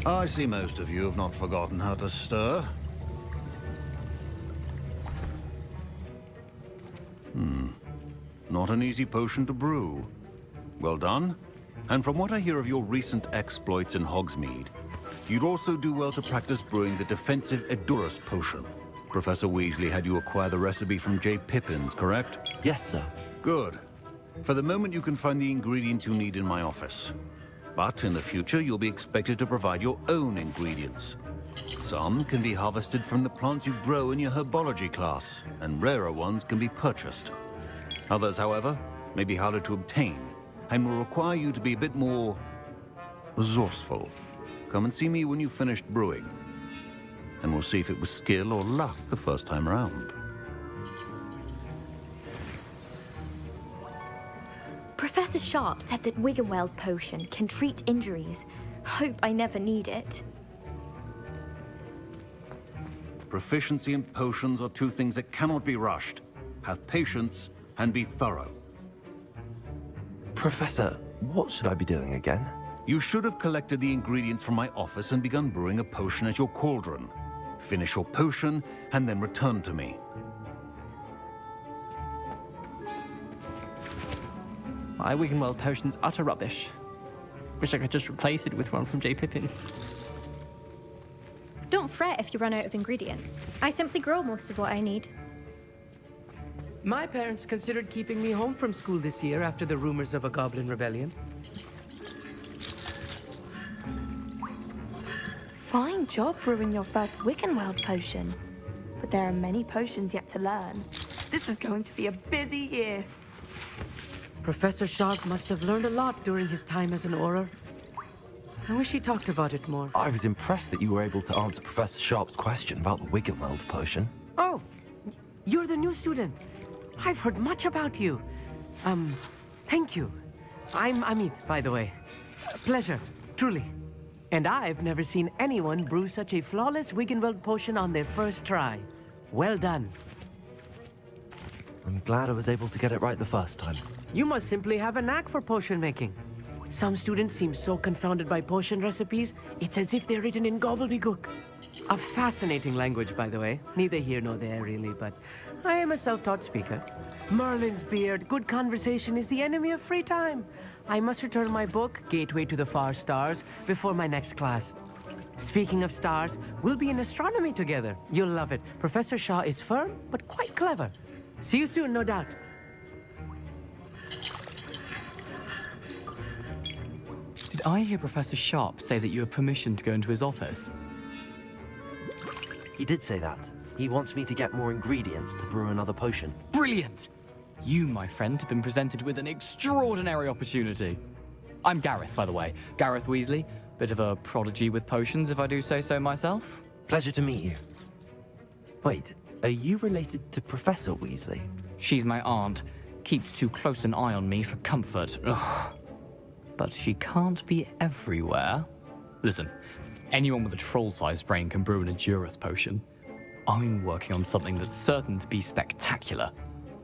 I see most of you have not forgotten how to stir. Not an easy potion to brew. Well done. And from what I hear of your recent exploits in Hogsmeade, you'd also do well to practice brewing the defensive Edurus potion. Professor Weasley had you acquire the recipe from J. Pippin's, correct? Yes, sir. Good. For the moment, you can find the ingredients you need in my office. But in the future, you'll be expected to provide your own ingredients. Some can be harvested from the plants you grow in your herbology class, and rarer ones can be purchased. Others, however, may be harder to obtain, and will require you to be a bit more resourceful. Come and see me when you've finished brewing, and we'll see if it was skill or luck the first time around. Professor Sharp said that Wiggenweld potion can treat injuries. Hope I never need it. Proficiency in potions are two things that cannot be rushed. Have patience and be thorough. Professor, what should I be doing again? You should have collected the ingredients from my office and begun brewing a potion at your cauldron. Finish your potion and then return to me. My Wiggenweld potion's utter rubbish. Wish I could just replace it with one from J. Pippin's. Don't fret if you run out of ingredients. I simply grow most of what I need. My parents considered keeping me home from school this year after the rumors of a goblin rebellion. Fine job brewing your first Wiggenweld potion. But there are many potions yet to learn. This is going to be a busy year. Professor Sharp must have learned a lot during his time as an Auror. I wish he talked about it more. I was impressed that you were able to answer Professor Sharp's question about the Wiggenweld potion. Oh, you're the new student. I've heard much about you. Thank you. I'm Amit, by the way. Pleasure, truly. And I've never seen anyone brew such a flawless Wiggenweld potion on their first try. Well done. I'm glad I was able to get it right the first time. You must simply have a knack for potion making. Some students seem so confounded by potion recipes, it's as if they're written in gobbledygook. A fascinating language, by the way. Neither here nor there, really, but I am a self-taught speaker. Merlin's beard, good conversation is the enemy of free time. I must return my book, Gateway to the Far Stars, before my next class. Speaking of stars, we'll be in astronomy together. You'll love it. Professor Shaw is firm, but quite clever. See you soon, no doubt. Did I hear Professor Sharp say that you have permission to go into his office? He did say that. He wants me to get more ingredients to brew another potion. Brilliant! You, my friend, have been presented with an extraordinary opportunity. I'm Gareth, by the way. Gareth Weasley. Bit of a prodigy with potions, if I do say so myself. Pleasure to meet you. Wait, are you related to Professor Weasley? She's my aunt. Keeps too close an eye on me for comfort. Ugh. But she can't be everywhere. Listen, anyone with a troll-sized brain can brew an Edurus potion. I'm working on something that's certain to be spectacular.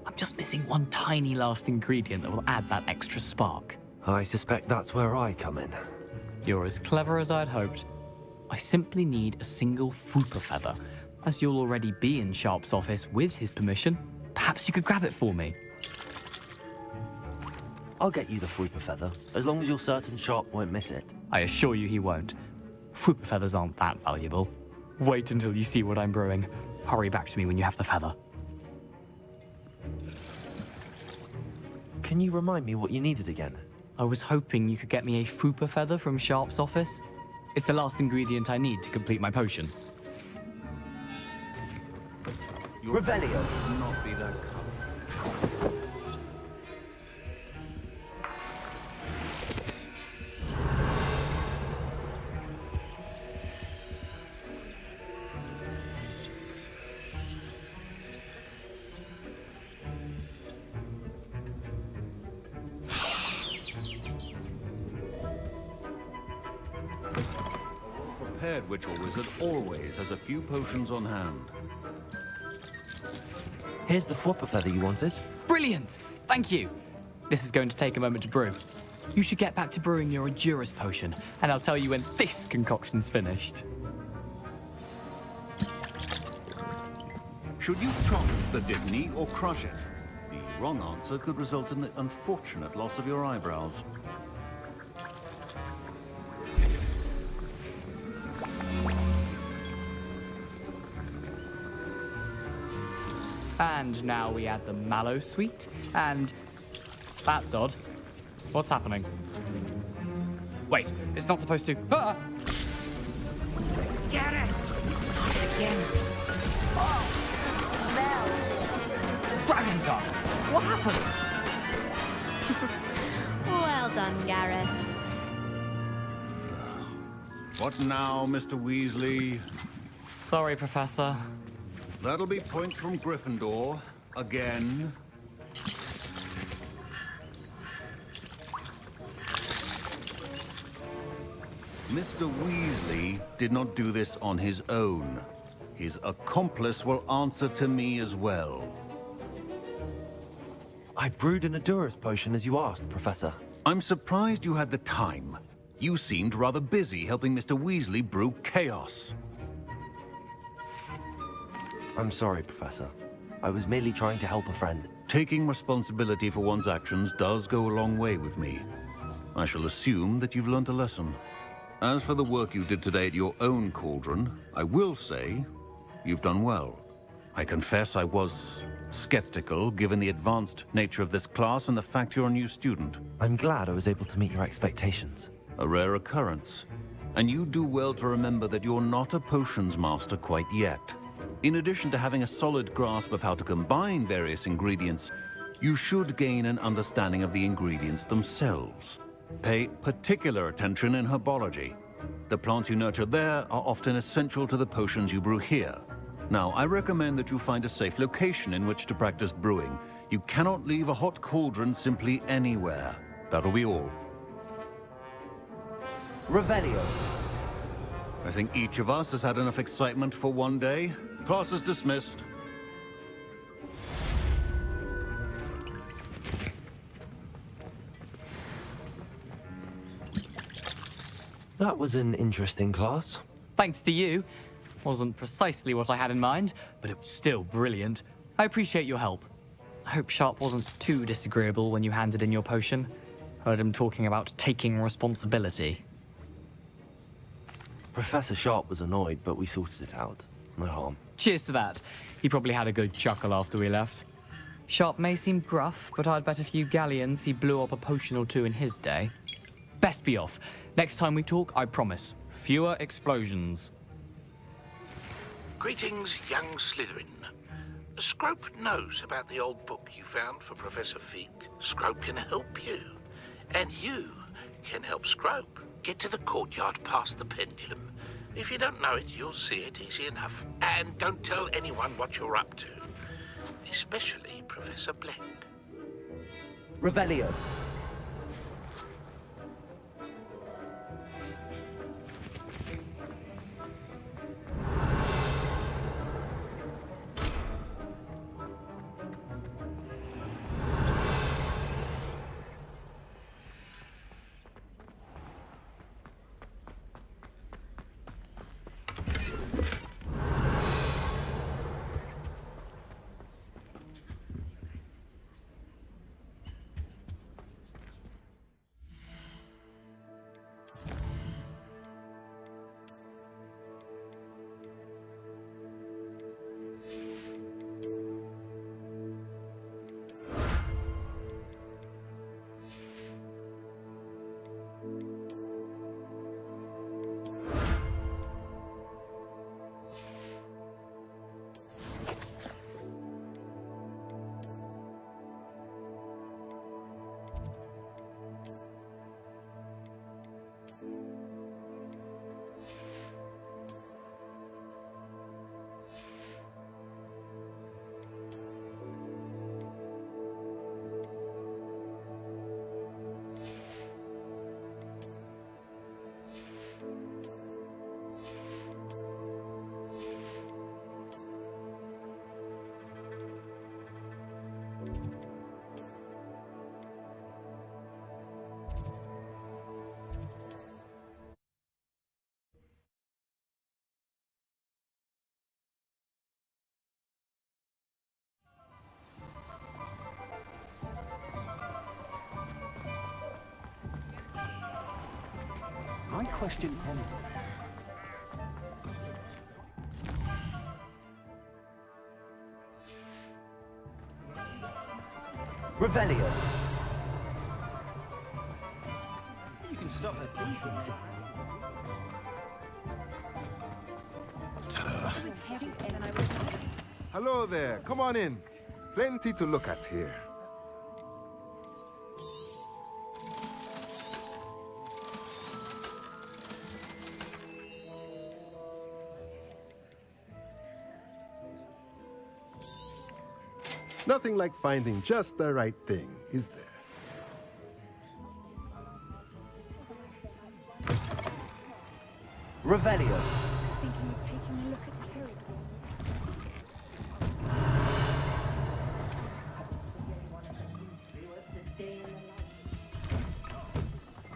I'm just missing one tiny last ingredient that will add that extra spark. I suspect that's where I come in. You're as clever as I'd hoped. I simply need a single Fwooper feather. As you'll already be in Sharp's office with his permission, perhaps you could grab it for me. I'll get you the Fwooper feather, as long as you're certain Sharp won't miss it. I assure you he won't. Fwooper feathers aren't that valuable. Wait until you see what I'm brewing. Hurry back to me when you have the feather. Can you remind me what you needed again? I was hoping you could get me a Fwooper feather from Sharp's office. It's the last ingredient I need to complete my potion. Revelio. Should not be that color. Prepared witch or wizard always has a few potions on hand. Here's the Fwooper feather you wanted. Brilliant! Thank you! This is going to take a moment to brew. You should get back to brewing your Edurus potion, and I'll tell you when this concoction's finished. Should you chop the Dibney or crush it? The wrong answer could result in the unfortunate loss of your eyebrows. And now we add the mallow sweet, and... That's odd. What's happening? Wait, it's not supposed to... Ah! Get it! Again. Oh! Dragon tongue! What happened? Well done, Gareth. What now, Mr. Weasley? Sorry, Professor. That'll be points from Gryffindor. Again. Mr. Weasley did not do this on his own. His accomplice will answer to me as well. I brewed an Edurus potion as you asked, Professor. I'm surprised you had the time. You seemed rather busy helping Mr. Weasley brew chaos. I'm sorry, Professor. I was merely trying to help a friend. Taking responsibility for one's actions does go a long way with me. I shall assume that you've learnt a lesson. As for the work you did today at your own cauldron, I will say you've done well. I confess I was skeptical, given the advanced nature of this class and the fact you're a new student. I'm glad I was able to meet your expectations. A rare occurrence. And you do well to remember that you're not a potions master quite yet. In addition to having a solid grasp of how to combine various ingredients, you should gain an understanding of the ingredients themselves. Pay particular attention in herbology. The plants you nurture there are often essential to the potions you brew here. Now, I recommend that you find a safe location in which to practice brewing. You cannot leave a hot cauldron simply anywhere. That'll be all. Revelio. I think each of us has had enough excitement for one day. Class is dismissed. That was an interesting class. Thanks to you. Wasn't precisely what I had in mind, but it was still brilliant. I appreciate your help. I hope Sharp wasn't too disagreeable when you handed in your potion. Heard him talking about taking responsibility. Professor Sharp was annoyed, but we sorted it out. No harm. Cheers to that. He probably had a good chuckle after we left. Sharp may seem gruff, but I'd bet a few galleons he blew up a potion or two in his day. Best be off. Next time we talk, I promise, fewer explosions. Greetings, young Slytherin. Scrope knows about the old book you found for Professor Fig. Scrope can help you. And you can help Scrope. Get to the courtyard past the pendulum. If you don't know it, you'll see it easy enough. And don't tell anyone what you're up to. Especially Professor Black. Revelio. I question anyone. Revelio. You can stop her thinking. Hello there. Come on in. Plenty to look at here. Nothing like finding just the right thing, is there? Revelio. Thinking of taking a look at the period.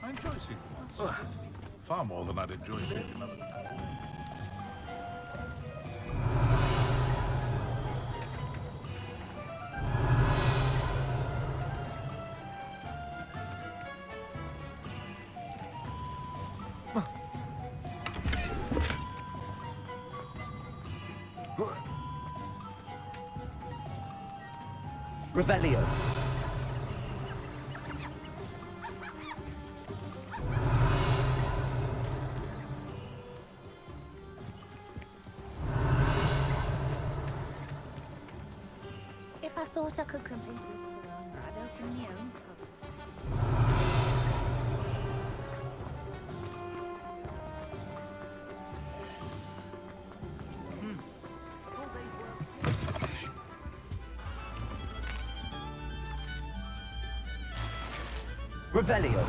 I enjoy seeing them. Far more than I'd enjoy seeing another. Revelio. If I thought I could come into I'd open my own pub. Revelio.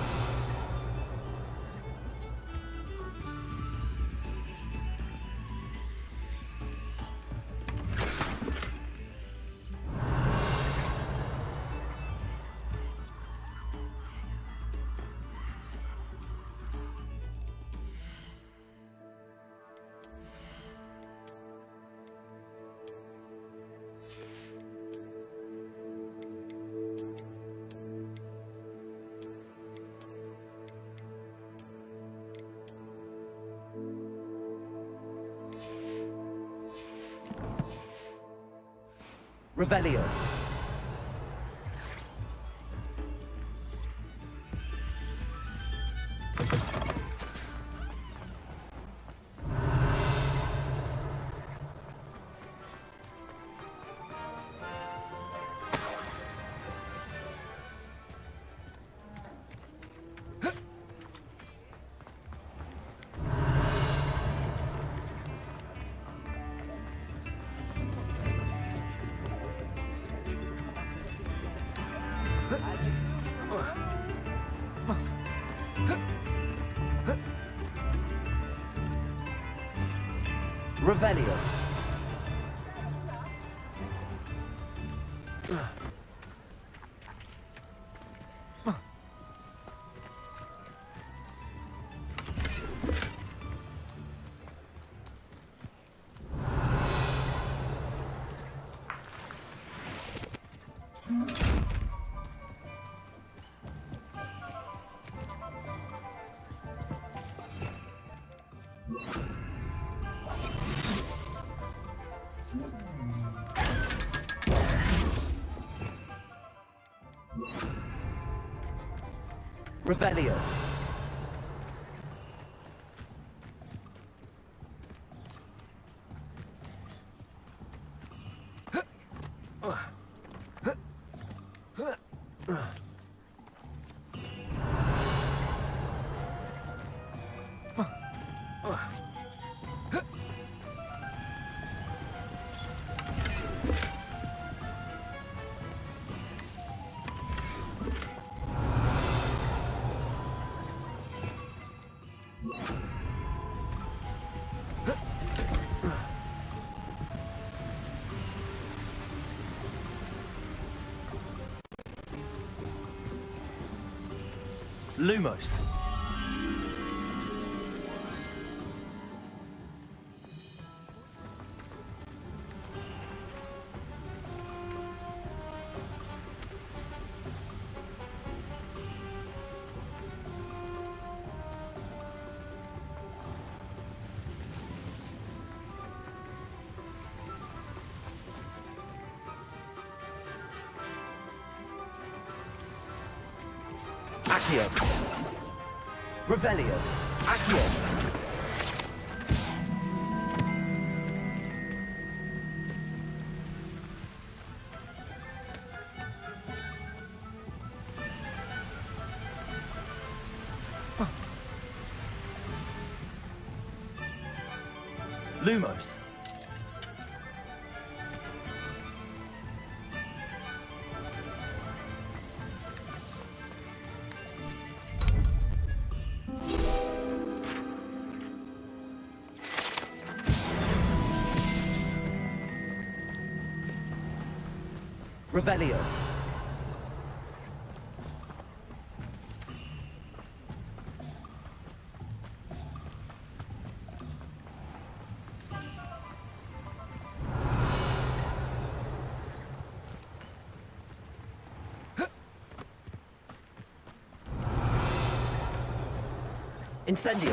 Revelio. Revelio. Revelio. Lumos. Accio. Revelio. Accio. Lumos. Revelio. Incendio.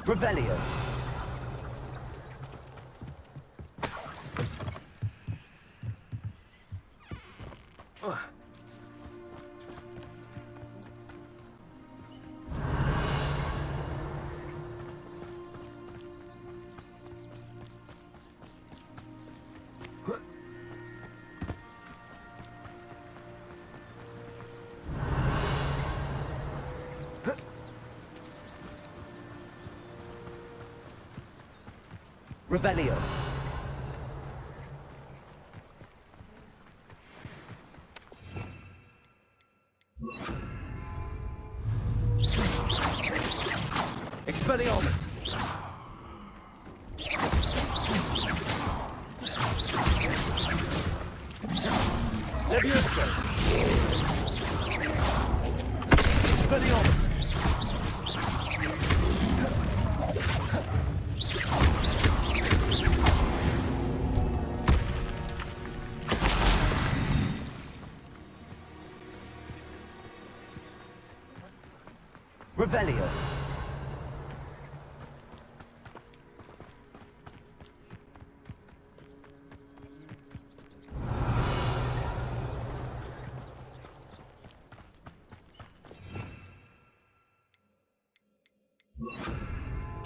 Revelio. Revelio. Expelliarmus. Levioso. Expelliarmus. Revelio.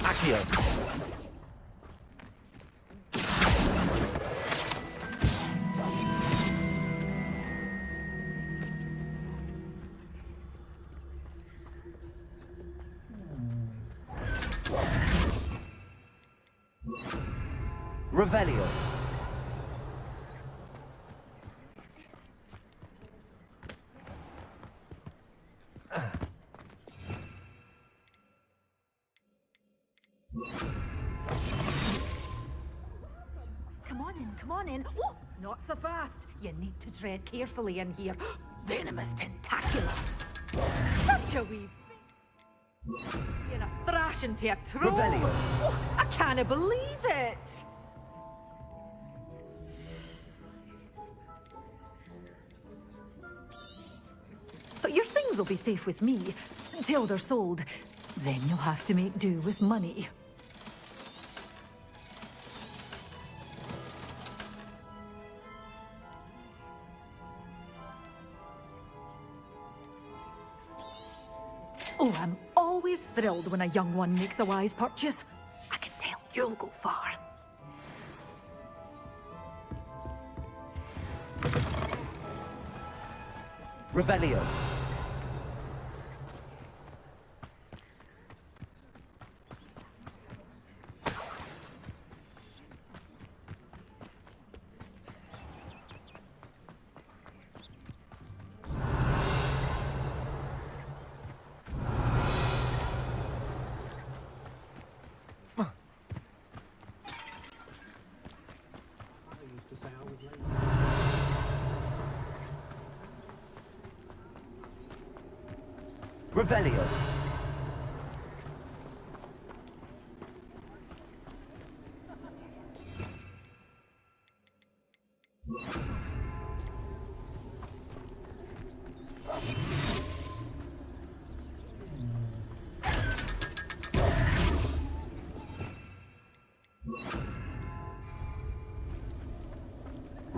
Accio. Revelio. Come on in. Oh, not so fast. You need to tread carefully in here. Venomous tentacula. Such a wee... You're a thrashing to a troll. Revelio. Oh, I can't believe it. But your things will be safe with me until they're sold. Then you'll have to make do with money. Oh, I'm always thrilled when a young one makes a wise purchase. I can tell you'll go far. Revelio. Revelio.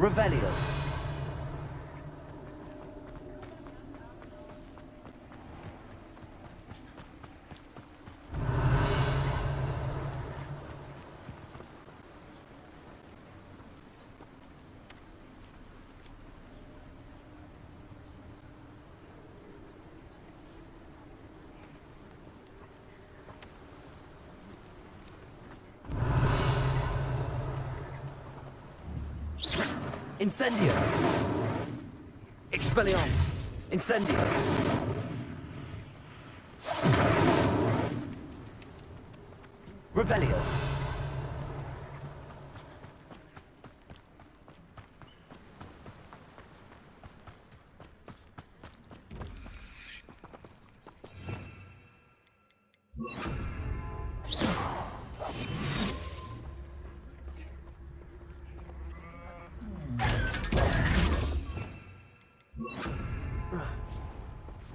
Revelio. Incendio! Expelliarmus! Incendio! Revelio!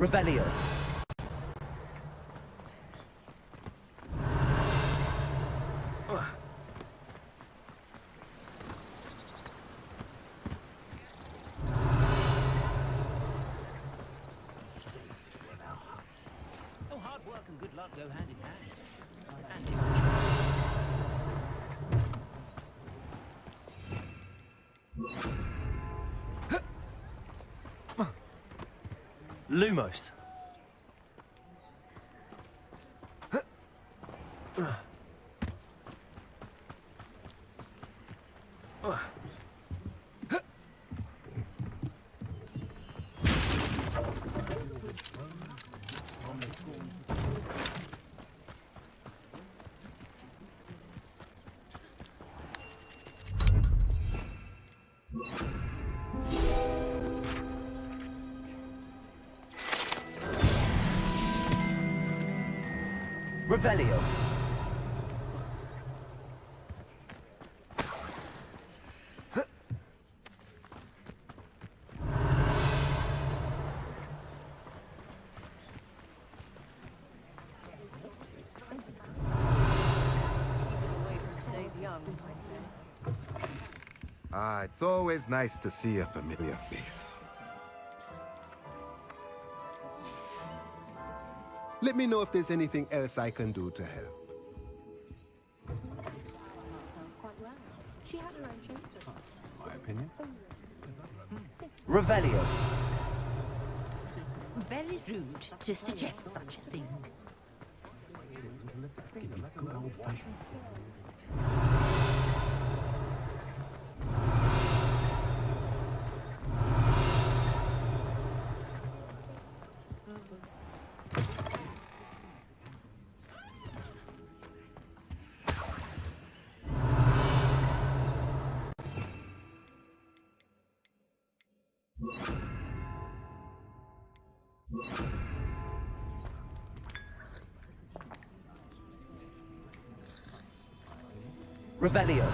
Revelio. Oh, hard work and good luck go hand in hand. Lumos. Revelio. Ah, it's always nice to see a familiar face. Let me know if there's anything else I can do to help. My opinion? Revelio. Very rude to suggest such a thing. Revelio.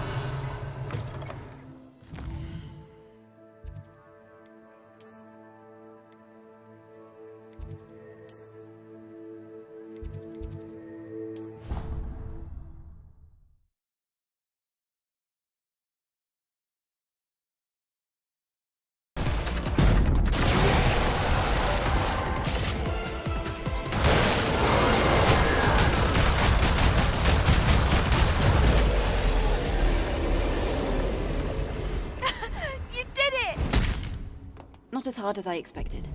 Not as hard as I expected.